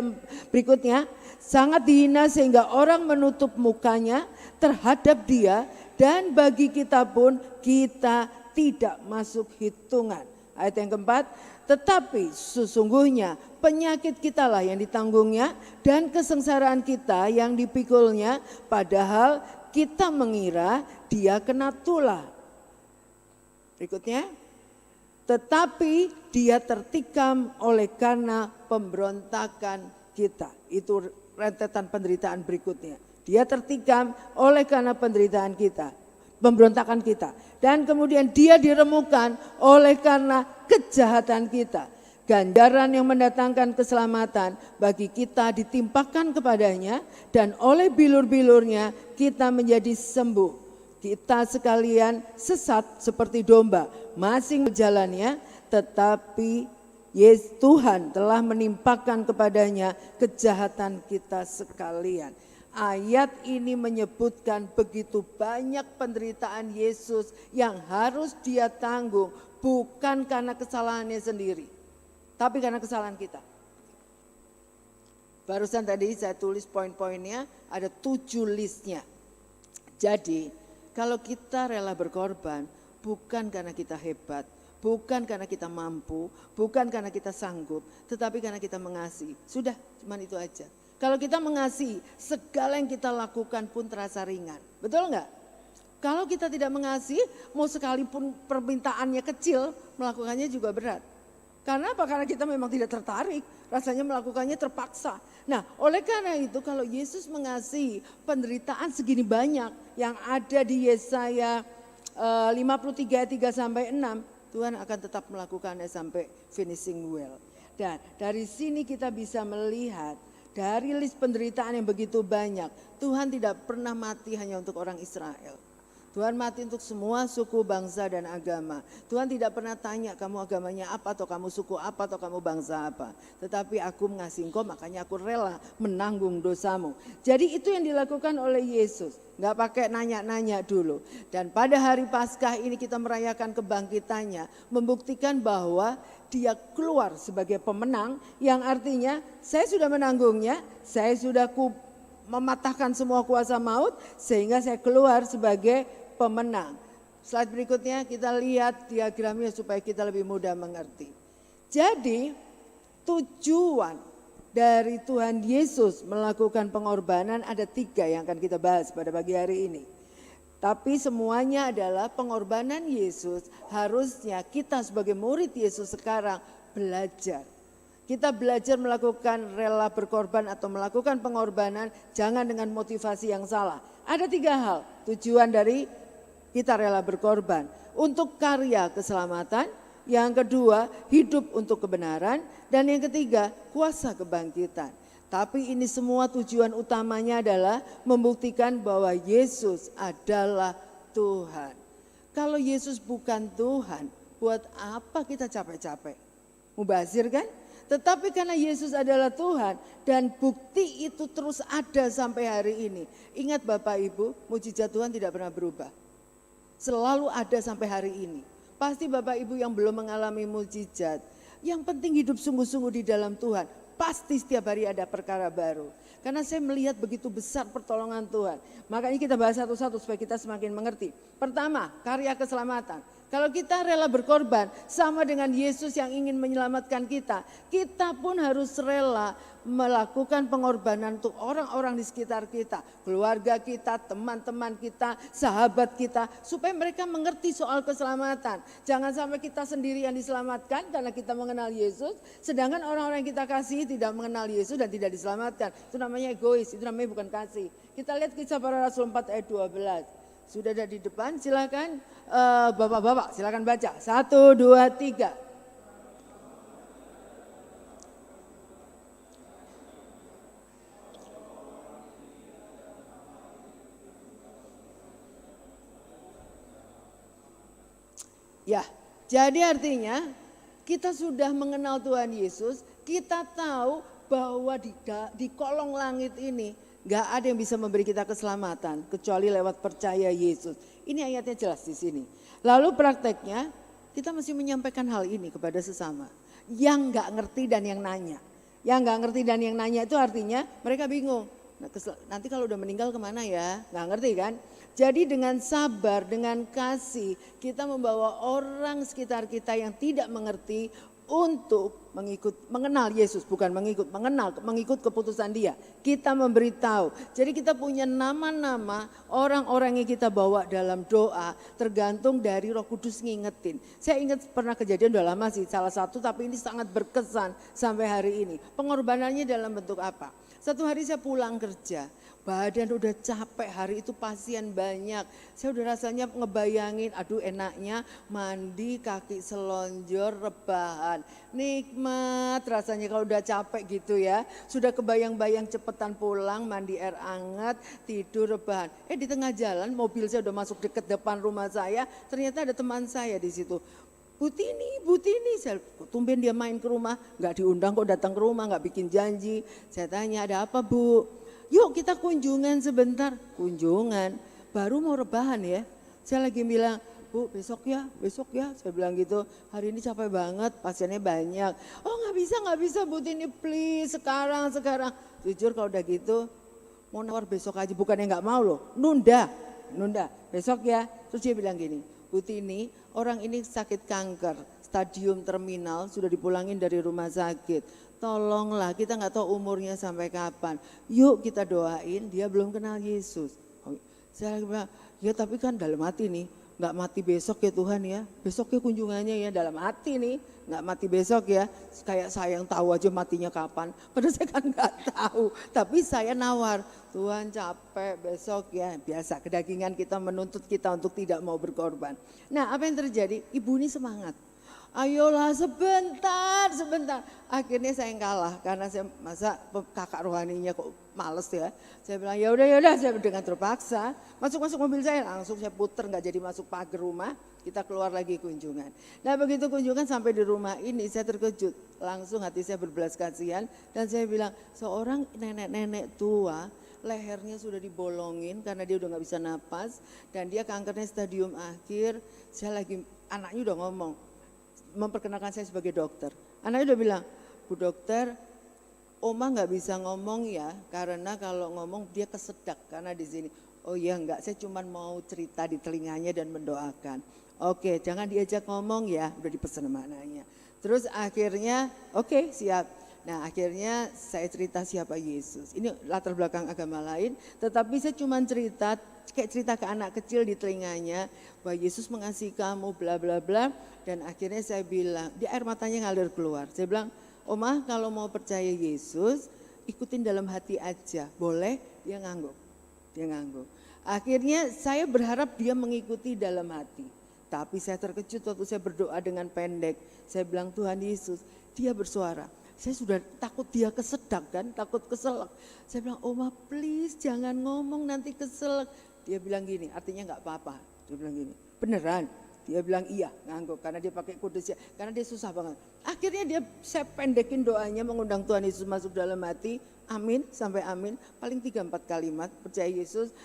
berikutnya, sangat dihina sehingga orang menutup mukanya terhadap dia, dan bagi kita pun kita tidak masuk hitungan. Ayat yang keempat, tetapi sesungguhnya penyakit kita lah yang ditanggungnya dan kesengsaraan kita yang dipikulnya, padahal kita mengira dia kena tulah. Berikutnya, tetapi dia tertikam oleh karena pemberontakan kita. Itu rentetan penderitaan berikutnya. Dia tertikam oleh karena penderitaan kita, pemberontakan kita. Dan kemudian dia diremukan oleh karena kejahatan kita. Ganjaran yang mendatangkan keselamatan bagi kita ditimpakan kepadanya, dan oleh bilur-bilurnya kita menjadi sembuh. Kita sekalian sesat seperti domba, masing jalannya, tetapi Tuhan telah menimpakan kepadanya kejahatan kita sekalian. Ayat ini menyebutkan begitu banyak penderitaan Yesus yang harus dia tanggung, bukan karena kesalahannya sendiri, tapi karena kesalahan kita. Barusan tadi saya tulis poin-poinnya, ada 7 listnya. Jadi kalau kita rela berkorban, bukan karena kita hebat, bukan karena kita mampu, bukan karena kita sanggup, tetapi karena kita mengasihi. Sudah, cuman itu aja. Kalau kita mengasihi, segala yang kita lakukan pun terasa ringan. Betul enggak? Kalau kita tidak mengasihi, mau sekalipun permintaannya kecil, melakukannya juga berat. Karena apa? Karena kita memang tidak tertarik, rasanya melakukannya terpaksa. Nah, oleh karena itu kalau Yesus mengasihi penderitaan segini banyak yang ada di Yesaya 53 ayat 3-6, Tuhan akan tetap melakukannya sampai finishing well. Dan dari sini kita bisa melihat, dari list penderitaan yang begitu banyak, Tuhan tidak pernah mati hanya untuk orang Israel. Tuhan mati untuk semua suku, bangsa, dan agama. Tuhan tidak pernah tanya kamu agamanya apa, atau kamu suku apa, atau kamu bangsa apa. Tetapi aku mengasihi engkau, makanya aku rela menanggung dosamu. Jadi itu yang dilakukan oleh Yesus. Gak pakai nanya-nanya dulu. Dan pada hari Paskah ini kita merayakan kebangkitannya, membuktikan bahwa dia keluar sebagai pemenang, yang artinya saya sudah menanggungnya, saya sudah mematahkan semua kuasa maut, sehingga saya keluar sebagai pemenang. Slide berikutnya kita lihat diagramnya supaya kita lebih mudah mengerti. Jadi tujuan dari Tuhan Yesus melakukan pengorbanan ada 3 yang akan kita bahas pada pagi hari ini. Tapi semuanya adalah pengorbanan Yesus, harusnya kita sebagai murid Yesus sekarang belajar. Kita belajar melakukan rela berkorban atau melakukan pengorbanan, jangan dengan motivasi yang salah. Ada 3 hal tujuan dari kita rela berkorban. Untuk karya keselamatan, yang kedua hidup untuk kebenaran, dan yang ketiga kuasa kebangkitan. Tapi ini semua tujuan utamanya adalah membuktikan bahwa Yesus adalah Tuhan. Kalau Yesus bukan Tuhan, buat apa kita capek-capek? Mubazir kan? Tetapi karena Yesus adalah Tuhan dan bukti itu terus ada sampai hari ini. Ingat Bapak Ibu, mujizat Tuhan tidak pernah berubah. Selalu ada sampai hari ini. Pasti Bapak Ibu yang belum mengalami mujizat, yang penting hidup sungguh-sungguh di dalam Tuhan. Pasti setiap hari ada perkara baru. Karena saya melihat begitu besar pertolongan Tuhan. Makanya kita bahas satu-satu supaya kita semakin mengerti. Pertama, karya keselamatan. Kalau kita rela berkorban sama dengan Yesus yang ingin menyelamatkan kita, kita pun harus rela melakukan pengorbanan untuk orang-orang di sekitar kita, keluarga kita, teman-teman kita, sahabat kita, supaya mereka mengerti soal keselamatan. Jangan sampai kita sendiri yang diselamatkan karena kita mengenal Yesus, sedangkan orang-orang yang kita kasih tidak mengenal Yesus dan tidak diselamatkan. Itu namanya egois, itu namanya bukan kasih. Kita lihat Kisah Para Rasul 4 ayat 12. Sudah ada di depan, silakan bapak-bapak, silakan baca. 1, 2, 3. Ya, jadi artinya kita sudah mengenal Tuhan Yesus, kita tahu bahwa di kolong langit ini Gak ada yang bisa memberi kita keselamatan kecuali lewat percaya Yesus. Ini ayatnya jelas di sini. Lalu prakteknya kita mesti menyampaikan hal ini kepada sesama. Yang gak ngerti dan yang nanya. Yang gak ngerti dan yang nanya itu artinya mereka bingung. Nanti kalau udah meninggal kemana ya? Gak ngerti kan? Jadi dengan sabar, dengan kasih, kita membawa orang sekitar kita yang tidak mengerti untuk mengenal Yesus, bukan mengikut keputusan Dia. Kita memberitahu. Jadi kita punya nama-nama orang-orang yang kita bawa dalam doa tergantung dari Roh Kudus ngingetin. Saya ingat pernah kejadian udah lama sih, salah satu tapi ini sangat berkesan sampai hari ini. Pengorbanannya dalam bentuk apa? Satu hari saya pulang kerja. Badan udah capek, hari itu pasien banyak. Saya udah rasanya ngebayangin, aduh enaknya mandi kaki selonjor rebahan. Nikmat rasanya kalau udah capek gitu ya. Sudah kebayang-bayang cepetan pulang, mandi air hangat, tidur rebahan. Di tengah jalan mobil saya udah masuk deket depan rumah saya, ternyata ada teman saya di situ. Butini, saya tumben dia main ke rumah, nggak diundang kok datang ke rumah, nggak bikin janji. Saya tanya, ada apa Bu? Yuk kita kunjungan sebentar. Kunjungan, baru mau rebahan ya. Saya lagi bilang, Bu besok ya, saya bilang gitu. Hari ini capek banget, pasiennya banyak. Oh nggak bisa Butini please, sekarang. Jujur kalau udah gitu, mau nawar besok aja, bukannya nggak mau loh, nunda, besok ya. Terus dia bilang gini, Butini, orang ini sakit kanker, stadium terminal, sudah dipulangin dari rumah sakit. Tolonglah, kita nggak tahu umurnya sampai kapan. Yuk kita doain, dia belum kenal Yesus. Saya bilang, ya tapi kan dalam hati nih, nggak mati besok ya Tuhan ya. Besok ya kunjungannya ya, dalam hati nih, nggak mati besok ya. Kayak saya yang tahu aja matinya kapan. Padahal saya kan nggak tahu. Tapi saya nawar, Tuhan capek besok ya. Biasa kedagingan kita menuntut kita untuk tidak mau berkorban. Nah apa yang terjadi? Ibu ini semangat. Ayolah sebentar. Akhirnya saya yang kalah karena saya masa kakak rohaninya kok males ya. Saya bilang ya udah saya dengan terpaksa masuk mobil saya, langsung saya puter nggak jadi masuk pagar rumah. Kita keluar lagi kunjungan. Nah begitu kunjungan sampai di rumah ini saya terkejut. Langsung hati saya berbelas kasihan dan saya bilang seorang nenek-nenek tua lehernya sudah dibolongin karena dia udah nggak bisa napas dan dia kankernya stadium akhir. Anaknya udah ngomong. Memperkenalkan saya sebagai dokter. Anaknya udah bilang, Bu dokter, Oma nggak bisa ngomong ya, karena kalau ngomong dia kesedak karena di sini. Oh iya enggak, saya cuma mau cerita di telinganya dan mendoakan. Oke, jangan diajak ngomong ya, udah dipesan sama anaknya. Terus akhirnya, oke siap. Nah akhirnya saya cerita siapa Yesus. Ini latar belakang agama lain, tetapi saya cuma cerita, kayak cerita ke anak kecil di telinganya, bahwa Yesus mengasihi kamu bla bla bla. Dan akhirnya saya bilang, dia air matanya ngalir keluar. Saya bilang, Oma kalau mau percaya Yesus, ikutin dalam hati aja. Boleh? Dia ngangguk. Akhirnya saya berharap dia mengikuti dalam hati. Tapi saya terkejut waktu saya berdoa dengan pendek. Saya bilang, Tuhan Yesus, dia bersuara. Saya sudah takut dia kesedak kan, takut keselak. Saya bilang, Oma please jangan ngomong nanti keselak. Dia bilang gini, artinya gak apa-apa. Dia bilang gini, beneran? Dia bilang iya, ngangguk karena dia pakai kudus ya, karena dia susah banget. Akhirnya saya pendekin doanya mengundang Tuhan Yesus masuk dalam hati, amin sampai amin. Paling 3-4 kalimat, percaya Yesus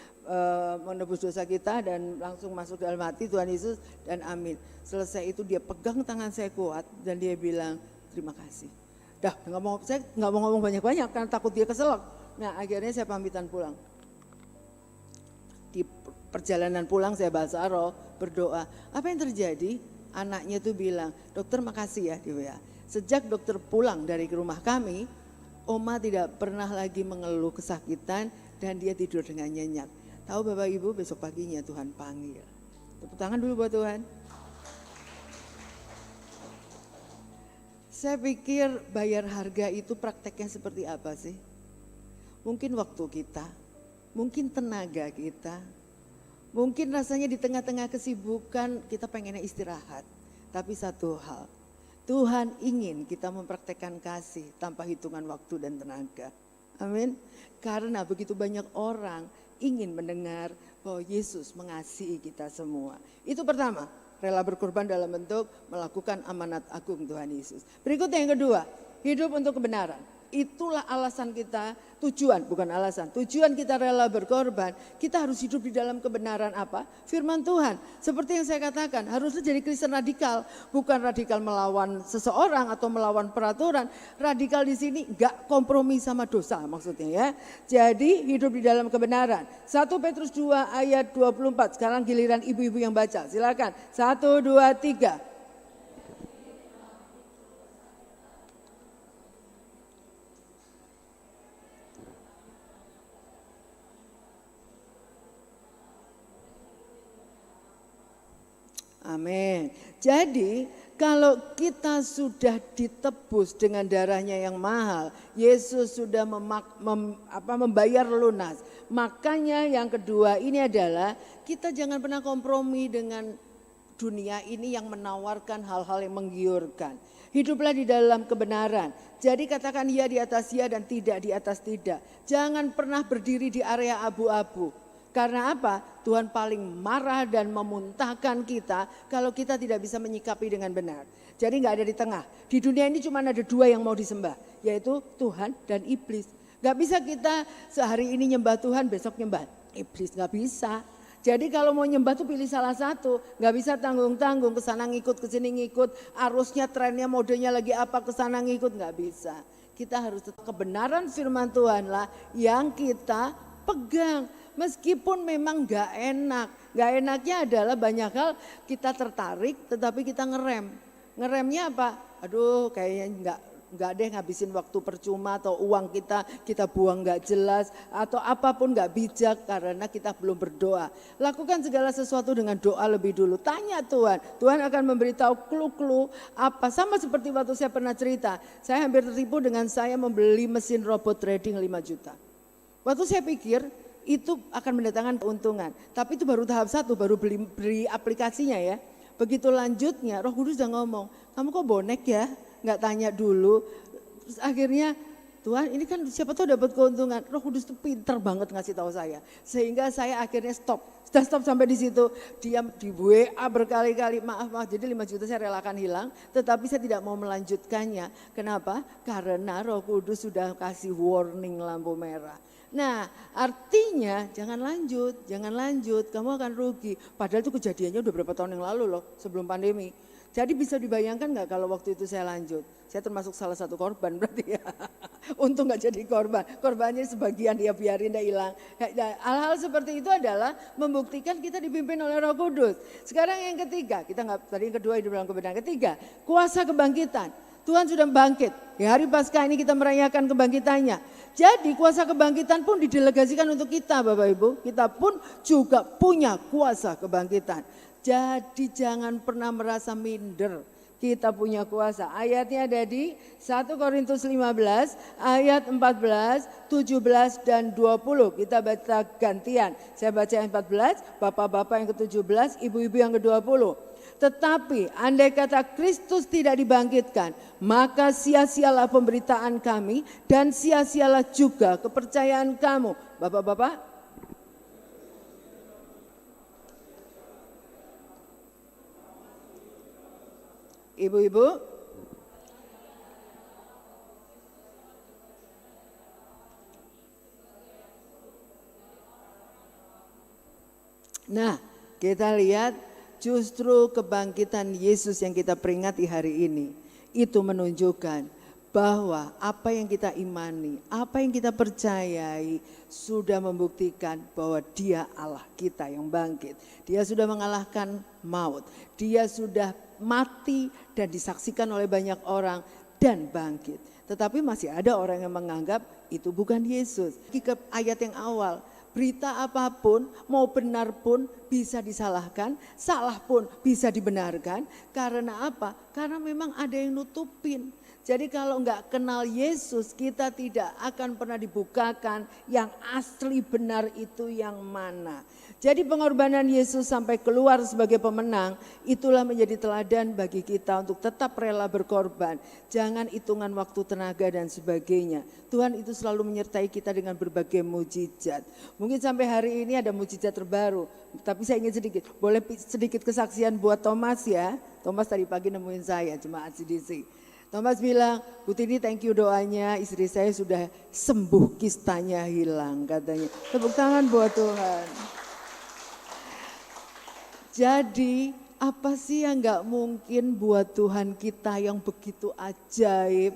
menebus dosa kita dan langsung masuk dalam hati Tuhan Yesus dan amin. Selesai itu dia pegang tangan saya kuat dan dia bilang terima kasih. Saya nggak mau ngomong banyak-banyak karena takut dia keselak. Nah akhirnya saya pamitan pulang. Di perjalanan pulang saya bahasa roh, berdoa. Apa yang terjadi? Anaknya tuh bilang, dokter makasih ya. Sejak dokter pulang dari rumah kami, Oma tidak pernah lagi mengeluh kesakitan dan dia tidur dengan nyenyak. Tahu Bapak Ibu besok paginya Tuhan panggil. Tepuk tangan dulu buat Tuhan. Saya pikir bayar harga itu prakteknya seperti apa sih? Mungkin waktu kita, mungkin tenaga kita, mungkin rasanya di tengah-tengah kesibukan kita pengennya istirahat. Tapi satu hal, Tuhan ingin kita mempraktekkan kasih tanpa hitungan waktu dan tenaga. Amin. Karena begitu banyak orang ingin mendengar bahwa Yesus mengasihi kita semua. Itu pertama, rela berkorban dalam bentuk melakukan amanat agung Tuhan Yesus. Berikutnya yang kedua, hidup untuk kebenaran. itulah alasan kita, tujuan kita rela berkorban. Kita harus hidup di dalam kebenaran apa? Firman Tuhan. Seperti yang saya katakan, harusnya jadi Kristen radikal, bukan radikal melawan seseorang atau melawan peraturan. Radikal di sini enggak kompromi sama dosa maksudnya ya. Jadi hidup di dalam kebenaran. 1 Petrus 2 ayat 24. Sekarang giliran ibu-ibu yang baca. Silakan. 1, 2, 3. Amin. Jadi kalau kita sudah ditebus dengan darahnya yang mahal, Yesus sudah membayar lunas. Makanya yang kedua ini adalah kita jangan pernah kompromi dengan dunia ini yang menawarkan hal-hal yang menggiurkan. Hiduplah di dalam kebenaran. Jadi katakan ya di atas ya dan tidak di atas tidak. Jangan pernah berdiri di area abu-abu. Karena apa? Tuhan paling marah dan memuntahkan kita kalau kita tidak bisa menyikapi dengan benar. Jadi nggak ada di tengah. Di dunia ini cuma ada dua yang mau disembah, yaitu Tuhan dan iblis. Nggak bisa kita sehari ini nyembah Tuhan, besok nyembah iblis, nggak bisa. Jadi kalau mau nyembah tuh pilih salah satu, nggak bisa tanggung-tanggung, kesana ngikut, kesini ngikut, arusnya, trennya, modenya lagi apa, kesana ngikut, nggak bisa. Kita harus tetap kebenaran firman Tuhan lah yang kita pegang. Meskipun memang gak enak. Gak enaknya adalah banyak hal kita tertarik tetapi kita ngerem. Ngeremnya apa? Aduh kayaknya nggak deh ngabisin waktu percuma atau uang kita buang nggak jelas atau apapun nggak bijak karena kita belum berdoa. Lakukan segala sesuatu dengan doa lebih dulu. Tanya Tuhan, Tuhan akan memberitahu clue-clue apa. Sama seperti waktu saya pernah cerita, saya hampir tertipu dengan saya membeli mesin robot trading 5 juta. Waktu saya pikir itu akan mendatangkan keuntungan. Tapi itu baru tahap 1, baru beli aplikasinya ya. Begitu lanjutnya Roh Kudus udah ngomong, kamu kok bonek ya? Nggak tanya dulu. Terus akhirnya Tuhan ini kan siapa tahu dapat keuntungan. Roh Kudus tuh pinter banget ngasih tahu saya. Sehingga saya akhirnya stop. Sudah stop sampai di situ. Diam di WA berkali-kali, maaf jadi 5 juta saya relakan hilang. Tetapi saya tidak mau melanjutkannya. Kenapa? Karena Roh Kudus sudah kasih warning lampu merah. Nah artinya jangan lanjut, kamu akan rugi. Padahal itu kejadiannya udah berapa tahun yang lalu loh, sebelum pandemi. Jadi bisa dibayangkan gak kalau waktu itu saya lanjut? Saya termasuk salah satu korban berarti ya. Untung gak jadi korban, korbannya sebagian dia biarin dia hilang. Hal-hal seperti itu adalah membuktikan kita dipimpin oleh Roh Kudus. Sekarang yang ketiga, tadi yang kedua hidup dalam kebenaran. Ketiga, kuasa kebangkitan. Tuhan sudah bangkit. Di hari Paskah ini kita merayakan kebangkitannya. Jadi kuasa kebangkitan pun didelegasikan untuk kita Bapak Ibu. Kita pun juga punya kuasa kebangkitan. Jadi jangan pernah merasa minder. Kita punya kuasa. Ayatnya ada di 1 Korintus 15 ayat 14, 17 dan 20. Kita baca gantian. Saya baca yang 14, bapak-bapak yang ke-17, ibu-ibu yang ke-20. Tetapi andai kata Kristus tidak dibangkitkan, maka sia-sialah pemberitaan kami dan sia-sialah juga kepercayaan kamu. Bapak-bapak. Ibu-ibu. Nah, kita lihat justru kebangkitan Yesus yang kita peringati hari ini, itu menunjukkan bahwa apa yang kita imani, apa yang kita percayai sudah membuktikan bahwa Dia Allah kita yang bangkit. Dia sudah mengalahkan maut, Dia sudah mati dan disaksikan oleh banyak orang dan bangkit. Tetapi masih ada orang yang menganggap itu bukan Yesus. Ke ayat yang awal, berita apapun, mau benar pun bisa disalahkan, salah pun bisa dibenarkan. Karena apa? Karena memang ada yang nutupin. Jadi kalau enggak kenal Yesus, kita tidak akan pernah dibukakan yang asli benar itu yang mana. Jadi pengorbanan Yesus sampai keluar sebagai pemenang, itulah menjadi teladan bagi kita untuk tetap rela berkorban. Jangan hitungan waktu, tenaga dan sebagainya. Tuhan itu selalu menyertai kita dengan berbagai mujizat. Mungkin sampai hari ini ada mujizat terbaru, tapi saya ingin sedikit kesaksian buat Thomas ya. Thomas tadi pagi nemuin saya, jemaat CDC. Thomas bilang, Bu Tini thank you doanya, istri saya sudah sembuh, kistanya hilang katanya. Tepuk tangan buat Tuhan. Jadi apa sih yang gak mungkin buat Tuhan kita yang begitu ajaib?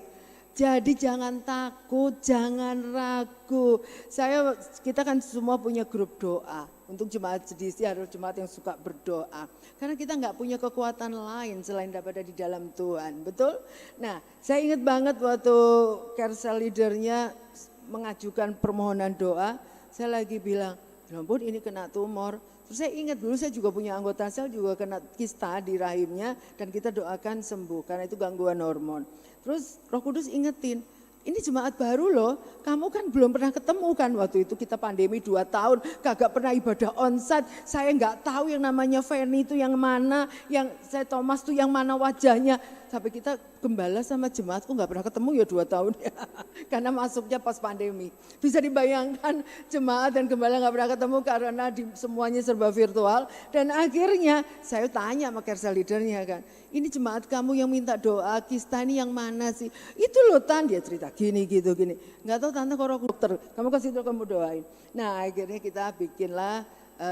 Jadi jangan takut, jangan ragu. Kita kan semua punya grup doa. Untuk jemaat sedisi harus jemaat yang suka berdoa. Karena kita nggak punya kekuatan lain selain daripada di dalam Tuhan, betul? Nah, saya ingat banget waktu Carousel leadernya mengajukan permohonan doa, saya lagi bilang, ya ampun ini kena tumor. Terus saya ingat dulu saya juga punya anggota sel juga kena kista di rahimnya dan kita doakan sembuh karena itu gangguan hormon. Terus Roh Kudus ingetin, ini jemaat baru loh, kamu kan belum pernah ketemu kan waktu itu kita pandemi 2 tahun, kagak pernah ibadah onsite, saya nggak tahu yang namanya Feni itu yang mana, yang saya Thomas tuh yang mana wajahnya, sampai kita gembala sama jemaatku nggak pernah ketemu ya 2 tahun ya, karena masuknya pas pandemi. Bisa dibayangkan jemaat dan gembala nggak pernah ketemu karena semuanya serba virtual, dan akhirnya saya tanya sama Carousel leadernya kan, ini jemaat kamu yang minta doa, kista ini yang mana sih? Itu loh Tan, dia cerita gini gitu gini. Nggak tahu tante kalau dokter, kamu kasih tahu kamu doain. Nah akhirnya kita bikinlah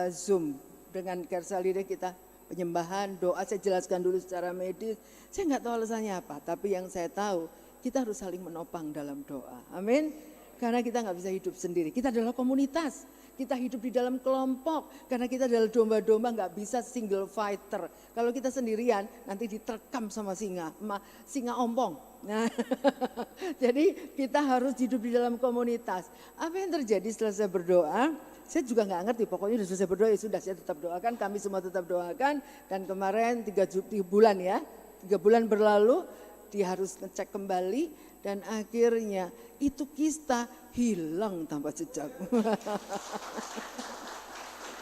Zoom dengan Carousel leader kita penyembahan, doa, saya jelaskan dulu secara medis. Saya nggak tahu alasannya apa, tapi yang saya tahu kita harus saling menopang dalam doa. Amin. Karena kita nggak bisa hidup sendiri, kita adalah komunitas. Kita hidup di dalam kelompok, karena kita adalah domba-domba nggak bisa single fighter. Kalau kita sendirian nanti diterkam sama singa ompong. Nah, jadi kita harus hidup di dalam komunitas. Apa yang terjadi setelah saya berdoa? Saya juga nggak ngerti, pokoknya sudah saya berdoa ya sudah, saya tetap doakan, kami semua tetap doakan. Dan kemarin 3 bulan ya, 3 bulan berlalu, dia harus ngecek kembali dan akhirnya itu kista hilang tanpa jejak.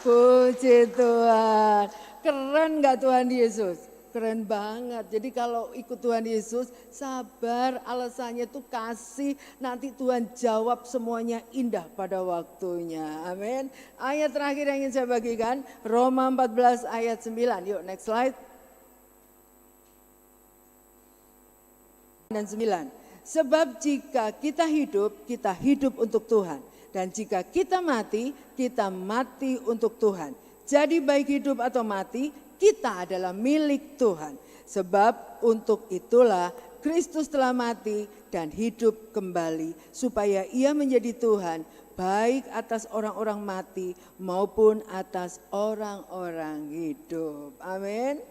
Puji Tuhan, keren gak Tuhan Yesus? Keren banget. Jadi kalau ikut Tuhan Yesus, sabar, alasannya tuh kasih, nanti Tuhan jawab semuanya indah pada waktunya. Amin. Ayat terakhir yang ingin saya bagikan, Roma 14 ayat 9. Yuk next slide. Dan 9. Sebab jika kita hidup untuk Tuhan. Dan jika kita mati untuk Tuhan. Jadi baik hidup atau mati, kita adalah milik Tuhan. Sebab untuk itulah Kristus telah mati dan hidup kembali. Supaya ia menjadi Tuhan baik atas orang-orang mati maupun atas orang-orang hidup. Amin.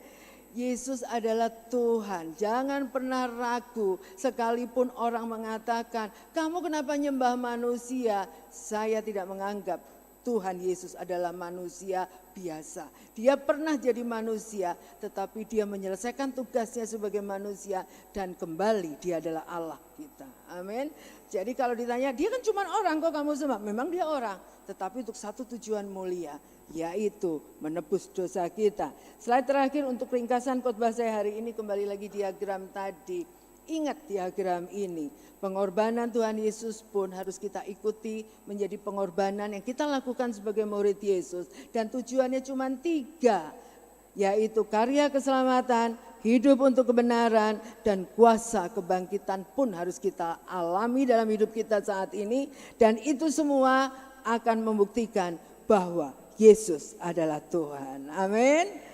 Yesus adalah Tuhan, jangan pernah ragu sekalipun orang mengatakan, kamu kenapa nyembah manusia? Saya tidak menganggap Tuhan Yesus adalah manusia biasa. Dia pernah jadi manusia, tetapi dia menyelesaikan tugasnya sebagai manusia dan kembali dia adalah Allah kita. Amin. Jadi kalau ditanya, dia kan cuma orang kok kamu sembah? Memang dia orang, tetapi untuk satu tujuan mulia, yaitu menebus dosa kita. Slide terakhir untuk ringkasan khotbah saya hari ini, kembali lagi diagram tadi. Ingat diagram ini, pengorbanan Tuhan Yesus pun harus kita ikuti menjadi pengorbanan yang kita lakukan sebagai murid Yesus. Dan tujuannya cuma 3, yaitu karya keselamatan, hidup untuk kebenaran, dan kuasa kebangkitan pun harus kita alami dalam hidup kita saat ini. Dan itu semua akan membuktikan bahwa Yesus adalah Tuhan. Amin.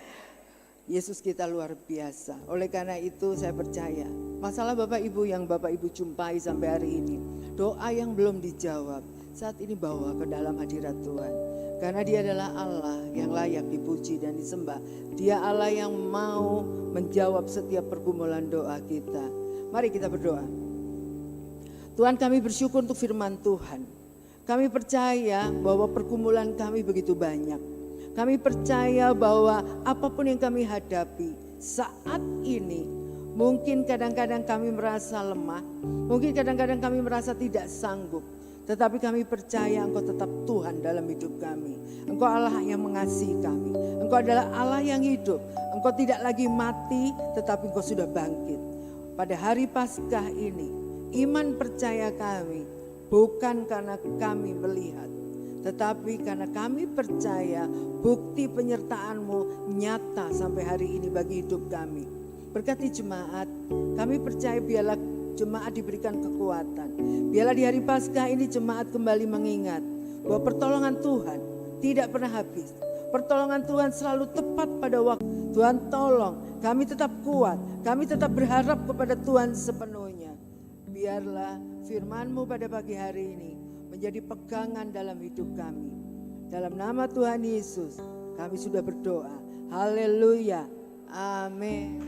Yesus kita luar biasa. Oleh karena itu saya percaya masalah Bapak Ibu yang Bapak Ibu jumpai sampai hari ini, doa yang belum dijawab, saat ini bawa ke dalam hadirat Tuhan. Karena dia adalah Allah yang layak dipuji dan disembah. Dia Allah yang mau menjawab setiap pergumulan doa kita. Mari kita berdoa. Tuhan, kami bersyukur untuk firman Tuhan. Kami percaya bahwa pergumulan kami begitu banyak. Kami percaya bahwa apapun yang kami hadapi saat ini, mungkin kadang-kadang kami merasa lemah, mungkin kadang-kadang kami merasa tidak sanggup. Tetapi kami percaya Engkau tetap Tuhan dalam hidup kami. Engkau Allah yang mengasihi kami. Engkau adalah Allah yang hidup. Engkau tidak lagi mati, tetapi Engkau sudah bangkit. Pada hari Paskah ini, iman percaya kami bukan karena kami melihat, tetapi karena kami percaya bukti penyertaan-Mu nyata sampai hari ini bagi hidup kami. Berkati jemaat, kami percaya biarlah jemaat diberikan kekuatan. Biarlah di hari Paskah ini jemaat kembali mengingat bahwa pertolongan Tuhan tidak pernah habis. Pertolongan Tuhan selalu tepat pada waktu. Tuhan tolong, kami tetap kuat, kami tetap berharap kepada Tuhan sepenuhnya. Biarlah firman-Mu pada pagi hari ini menjadi pegangan dalam hidup kami. Dalam nama Tuhan Yesus, kami sudah berdoa. Haleluya. Amin.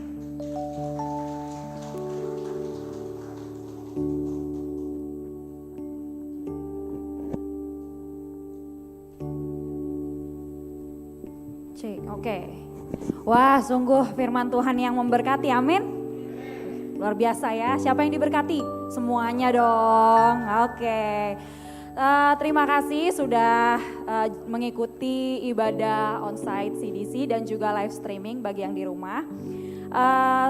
Cek, oke. Wah, sungguh firman Tuhan yang memberkati, amin. Luar biasa ya, siapa yang diberkati? Semuanya dong, oke. Terima kasih sudah mengikuti ibadah onsite CDC dan juga live streaming bagi yang di rumah.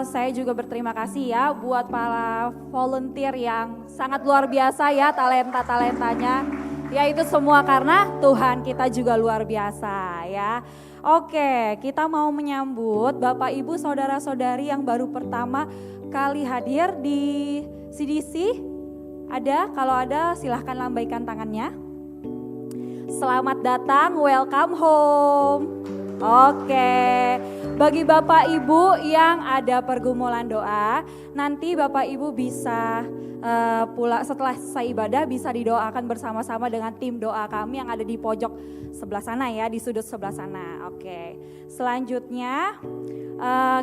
Saya juga berterima kasih ya buat para volunteer yang sangat luar biasa ya talenta-talentanya. Ya itu semua karena Tuhan kita juga luar biasa ya. Oke, kita mau menyambut Bapak Ibu Saudara-saudari yang baru pertama kali hadir di CDC. Ada? Kalau ada silahkan lambaikan tangannya. Selamat datang, welcome home. Oke, bagi Bapak Ibu yang ada pergumulan doa, nanti Bapak Ibu bisa pula setelah selesai ibadah bisa didoakan bersama-sama dengan tim doa kami yang ada di pojok sebelah sana ya, di sudut sebelah sana. Oke, selanjutnya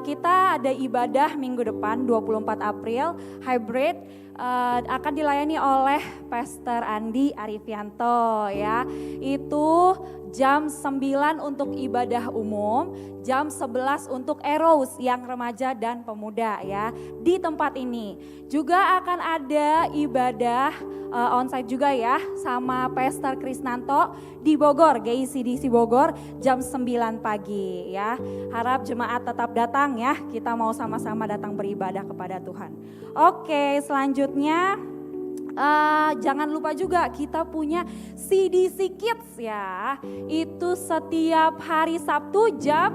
kita ada ibadah minggu depan 24 April hybrid. Akan dilayani oleh Pastor Andi Arifianto ya. Itu jam 9 untuk ibadah umum, jam 11 untuk Eros yang remaja dan pemuda ya. Di tempat ini juga akan ada ibadah onsite juga ya sama Pastor Krisnanto di Bogor, GICDC Bogor jam 9 pagi ya. Harap jemaat tetap datang ya, kita mau sama-sama datang beribadah kepada Tuhan. Oke, selanjutnya jangan lupa juga kita punya CDC Kids ya. Itu setiap hari Sabtu jam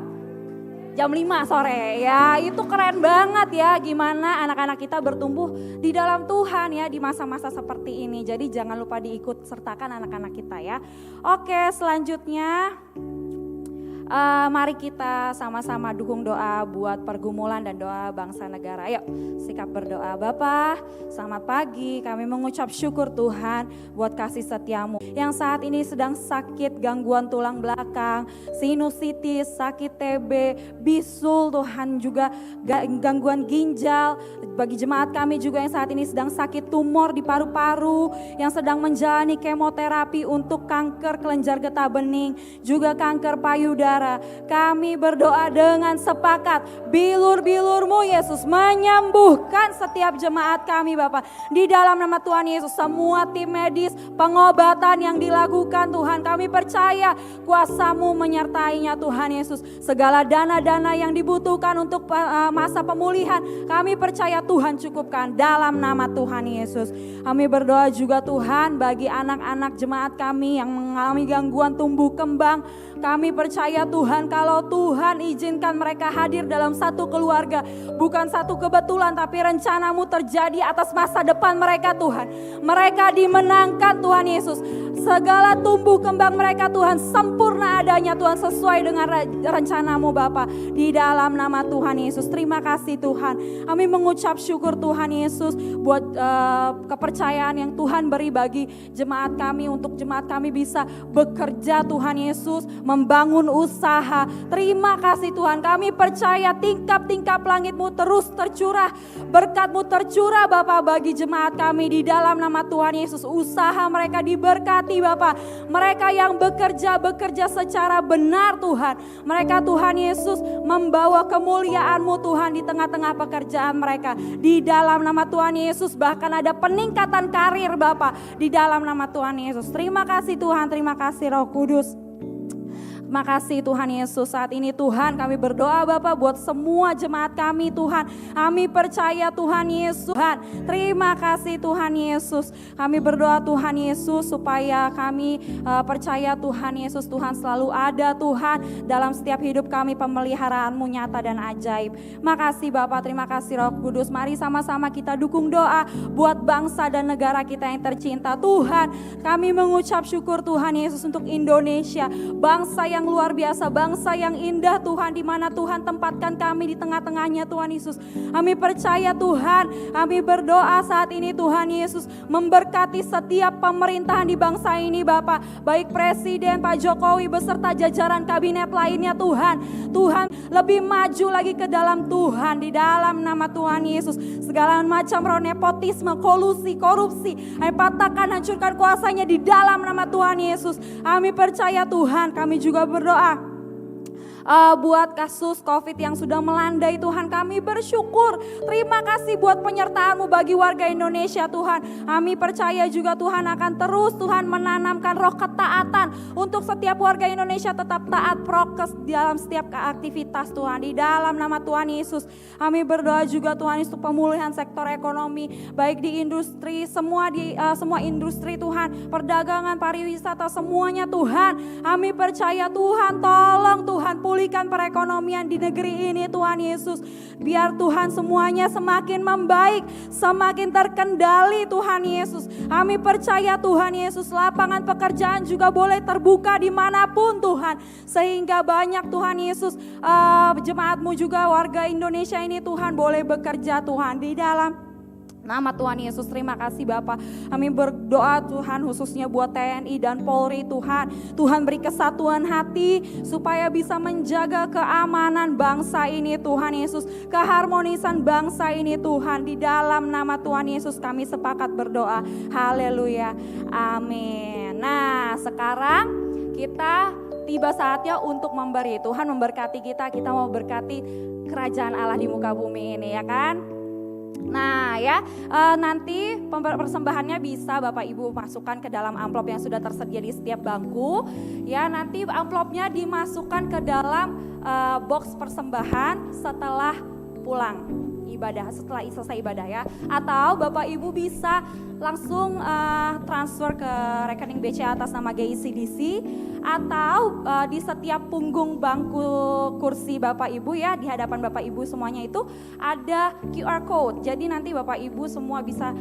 5 sore ya. Itu keren banget ya gimana anak-anak kita bertumbuh di dalam Tuhan ya di masa-masa seperti ini. Jadi jangan lupa diikut sertakan anak-anak kita ya. Oke, selanjutnya mari kita sama-sama dukung doa buat pergumulan dan doa bangsa negara. Ayo sikap berdoa. Bapa, selamat pagi, kami mengucap syukur Tuhan buat kasih setiamu yang saat ini sedang sakit gangguan tulang belakang, sinusitis, sakit TB, bisul Tuhan, juga gangguan ginjal. Bagi jemaat kami juga yang saat ini sedang sakit tumor di paru-paru, yang sedang menjalani kemoterapi untuk kanker kelenjar getah bening, juga kanker payudara. Kami berdoa dengan sepakat, bilur-bilur-Mu Yesus menyembuhkan setiap jemaat kami Bapak. Di dalam nama Tuhan Yesus, semua tim medis, pengobatan yang dilakukan Tuhan, kami percaya kuasa-Mu menyertainya Tuhan Yesus. Segala dana-dana yang dibutuhkan untuk masa pemulihan, kami percaya Tuhan cukupkan dalam nama Tuhan Yesus. Kami berdoa juga Tuhan bagi anak-anak jemaat kami yang mengalami gangguan tumbuh kembang. Kami percaya Tuhan kalau Tuhan izinkan mereka hadir dalam satu keluarga. Bukan satu kebetulan tapi rencana-Mu terjadi atas masa depan mereka Tuhan. Mereka dimenangkan Tuhan Yesus. Segala tumbuh kembang mereka Tuhan sempurna adanya Tuhan sesuai dengan rencana-Mu Bapa. Di dalam nama Tuhan Yesus. Terima kasih Tuhan. Kami mengucap syukur Tuhan Yesus buat kepercayaan yang Tuhan beri bagi jemaat kami. Untuk jemaat kami bisa bekerja Tuhan Yesus. Membangun usaha. Terima kasih Tuhan, kami percaya tingkap-tingkap langit-Mu terus tercurah. Berkat-Mu tercurah Bapa bagi jemaat kami di dalam nama Tuhan Yesus. Usaha mereka diberkati Bapa. Mereka yang bekerja secara benar Tuhan. Mereka Tuhan Yesus membawa kemuliaan-Mu Tuhan di tengah-tengah pekerjaan mereka. Di dalam nama Tuhan Yesus bahkan ada peningkatan karir Bapa di dalam nama Tuhan Yesus. Terima kasih Tuhan, terima kasih Roh Kudus. Terima kasih Tuhan Yesus. Saat ini Tuhan kami berdoa Bapak buat semua jemaat kami Tuhan. Kami percaya Tuhan Yesus. Tuhan, terima kasih Tuhan Yesus. Kami berdoa Tuhan Yesus supaya kami percaya Tuhan Yesus. Tuhan selalu ada Tuhan dalam setiap hidup kami, pemeliharaanmu nyata dan ajaib. Makasih Bapak, terima kasih Roh Kudus. Mari sama-sama kita dukung doa buat bangsa dan negara kita yang tercinta. Tuhan, kami mengucap syukur Tuhan Yesus untuk Indonesia. Bangsa yang luar biasa, bangsa yang indah Tuhan, di mana Tuhan tempatkan kami di tengah-tengahnya Tuhan Yesus. Kami percaya Tuhan, kami berdoa saat ini Tuhan Yesus memberkati setiap pemerintahan di bangsa ini Bapak, baik Presiden Pak Jokowi beserta jajaran kabinet lainnya Tuhan. Tuhan lebih maju lagi ke dalam Tuhan, di dalam nama Tuhan Yesus. Segala macam roh nepotisme, kolusi, korupsi, kami patahkan, hancurkan kuasanya di dalam nama Tuhan Yesus. Kami percaya Tuhan, kami juga berdoa buat kasus COVID yang sudah melandai Tuhan, kami bersyukur. Terima kasih buat penyertaan-Mu bagi warga Indonesia Tuhan. Kami percaya juga Tuhan akan terus Tuhan menanamkan roh ketaatan untuk setiap warga Indonesia tetap taat prokes dalam setiap aktivitas Tuhan. Di dalam nama Tuhan Yesus kami berdoa juga Tuhan untuk pemulihan sektor ekonomi, baik di industri, semua industri Tuhan, perdagangan, pariwisata, semuanya Tuhan. Kami percaya Tuhan, tolong Tuhan pulihkan perekonomian di negeri ini Tuhan Yesus. Biar Tuhan semuanya semakin membaik, semakin terkendali Tuhan Yesus. Kami percaya Tuhan Yesus lapangan pekerjaan juga boleh terbuka dimanapun Tuhan. Sehingga banyak Tuhan Yesus jemaat-Mu juga warga Indonesia ini Tuhan boleh bekerja Tuhan di dalam nama Tuhan Yesus. Terima kasih Bapak. Kami berdoa Tuhan khususnya buat TNI dan Polri Tuhan. Tuhan beri kesatuan hati supaya bisa menjaga keamanan bangsa ini Tuhan Yesus. Keharmonisan bangsa ini Tuhan. Di dalam nama Tuhan Yesus kami sepakat berdoa. Haleluya. Amin. Nah sekarang kita tiba saatnya untuk memberi. Tuhan memberkati kita mau berkati kerajaan Allah di muka bumi ini ya kan. Nah ya nanti persembahannya bisa Bapak Ibu masukkan ke dalam amplop yang sudah tersedia di setiap bangku. Ya nanti amplopnya dimasukkan ke dalam box persembahan setelah pulang ibadah, setelah selesai ibadah ya. Atau Bapak Ibu bisa langsung transfer ke rekening BCA atas nama GICDC. Atau di setiap punggung bangku kursi Bapak Ibu ya, di hadapan Bapak Ibu semuanya itu ada QR code. Jadi nanti Bapak Ibu semua bisa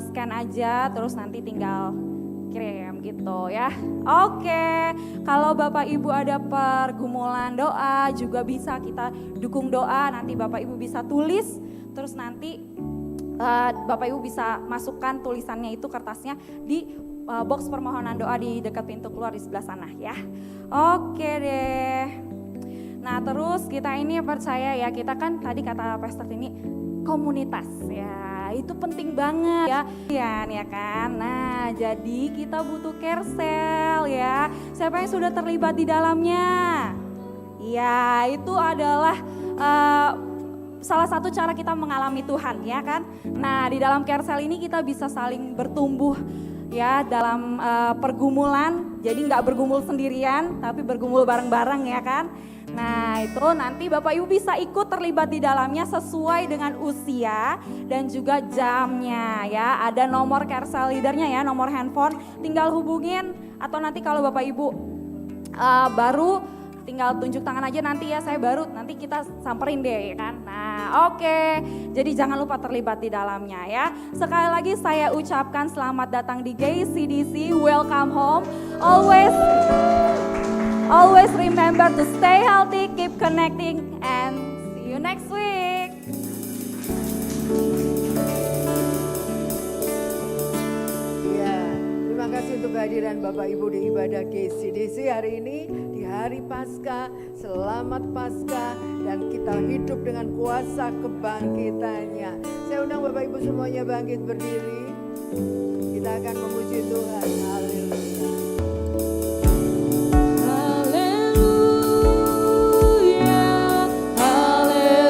scan aja, terus nanti tinggal kirim gitu ya. Oke, kalau Bapak Ibu ada pergumulan doa juga bisa kita dukung doa. Nanti Bapak Ibu bisa tulis, terus nanti Bapak Ibu bisa masukkan tulisannya itu kertasnya di box permohonan doa di dekat pintu keluar di sebelah sana ya. Oke deh. Nah terus kita ini percaya ya, kita kan tadi kata Pastor ini komunitas ya, itu penting banget ya kan. Nah jadi kita butuh carousel ya. Siapa yang sudah terlibat di dalamnya? Ya itu adalah salah satu cara kita mengalami Tuhan ya kan. Nah di dalam carousel ini kita bisa saling bertumbuh ya dalam pergumulan. Jadi nggak bergumul sendirian tapi bergumul bareng-bareng ya kan. Nah itu nanti Bapak Ibu bisa ikut terlibat di dalamnya sesuai dengan usia dan juga jamnya ya. Ada nomor carousel leadernya ya, nomor handphone, tinggal hubungin. Atau nanti kalau Bapak Ibu baru tinggal tunjuk tangan aja nanti ya, saya baru, nanti kita samperin deh ya kan. Nah oke, jadi jangan lupa terlibat di dalamnya ya. Sekali lagi saya ucapkan selamat datang di GICDC, welcome home. Always remember to stay healthy, keep connecting, and see you next week. Ya, terima kasih untuk kehadiran Bapak Ibu di ibadah GICDC hari ini. Hari Paskah, selamat Paskah, dan kita hidup dengan kuasa kebangkitannya. Saya undang Bapak Ibu semuanya bangkit berdiri. Kita akan memuji Tuhan. Haleluya. Haleluya,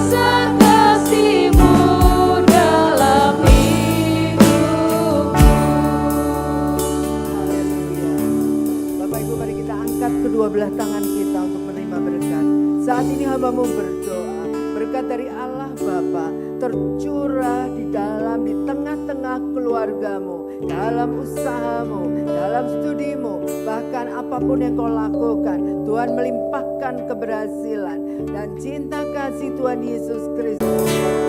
besar kasih-Mu dalam hidupku. Haleluya. Bapak Ibu, mari kita angkat kedua belah tangan kita untuk menerima berkat. Saat ini hamba-Mu berdoa, berkat dari Allah Bapa tercurah di tengah-tengah keluargamu, dalam usahamu, dalam studimu, bahkan apapun yang kau lakukan, Tuhan melimpahkan keberhasilan dan cinta kasih Tuhan Yesus Kristus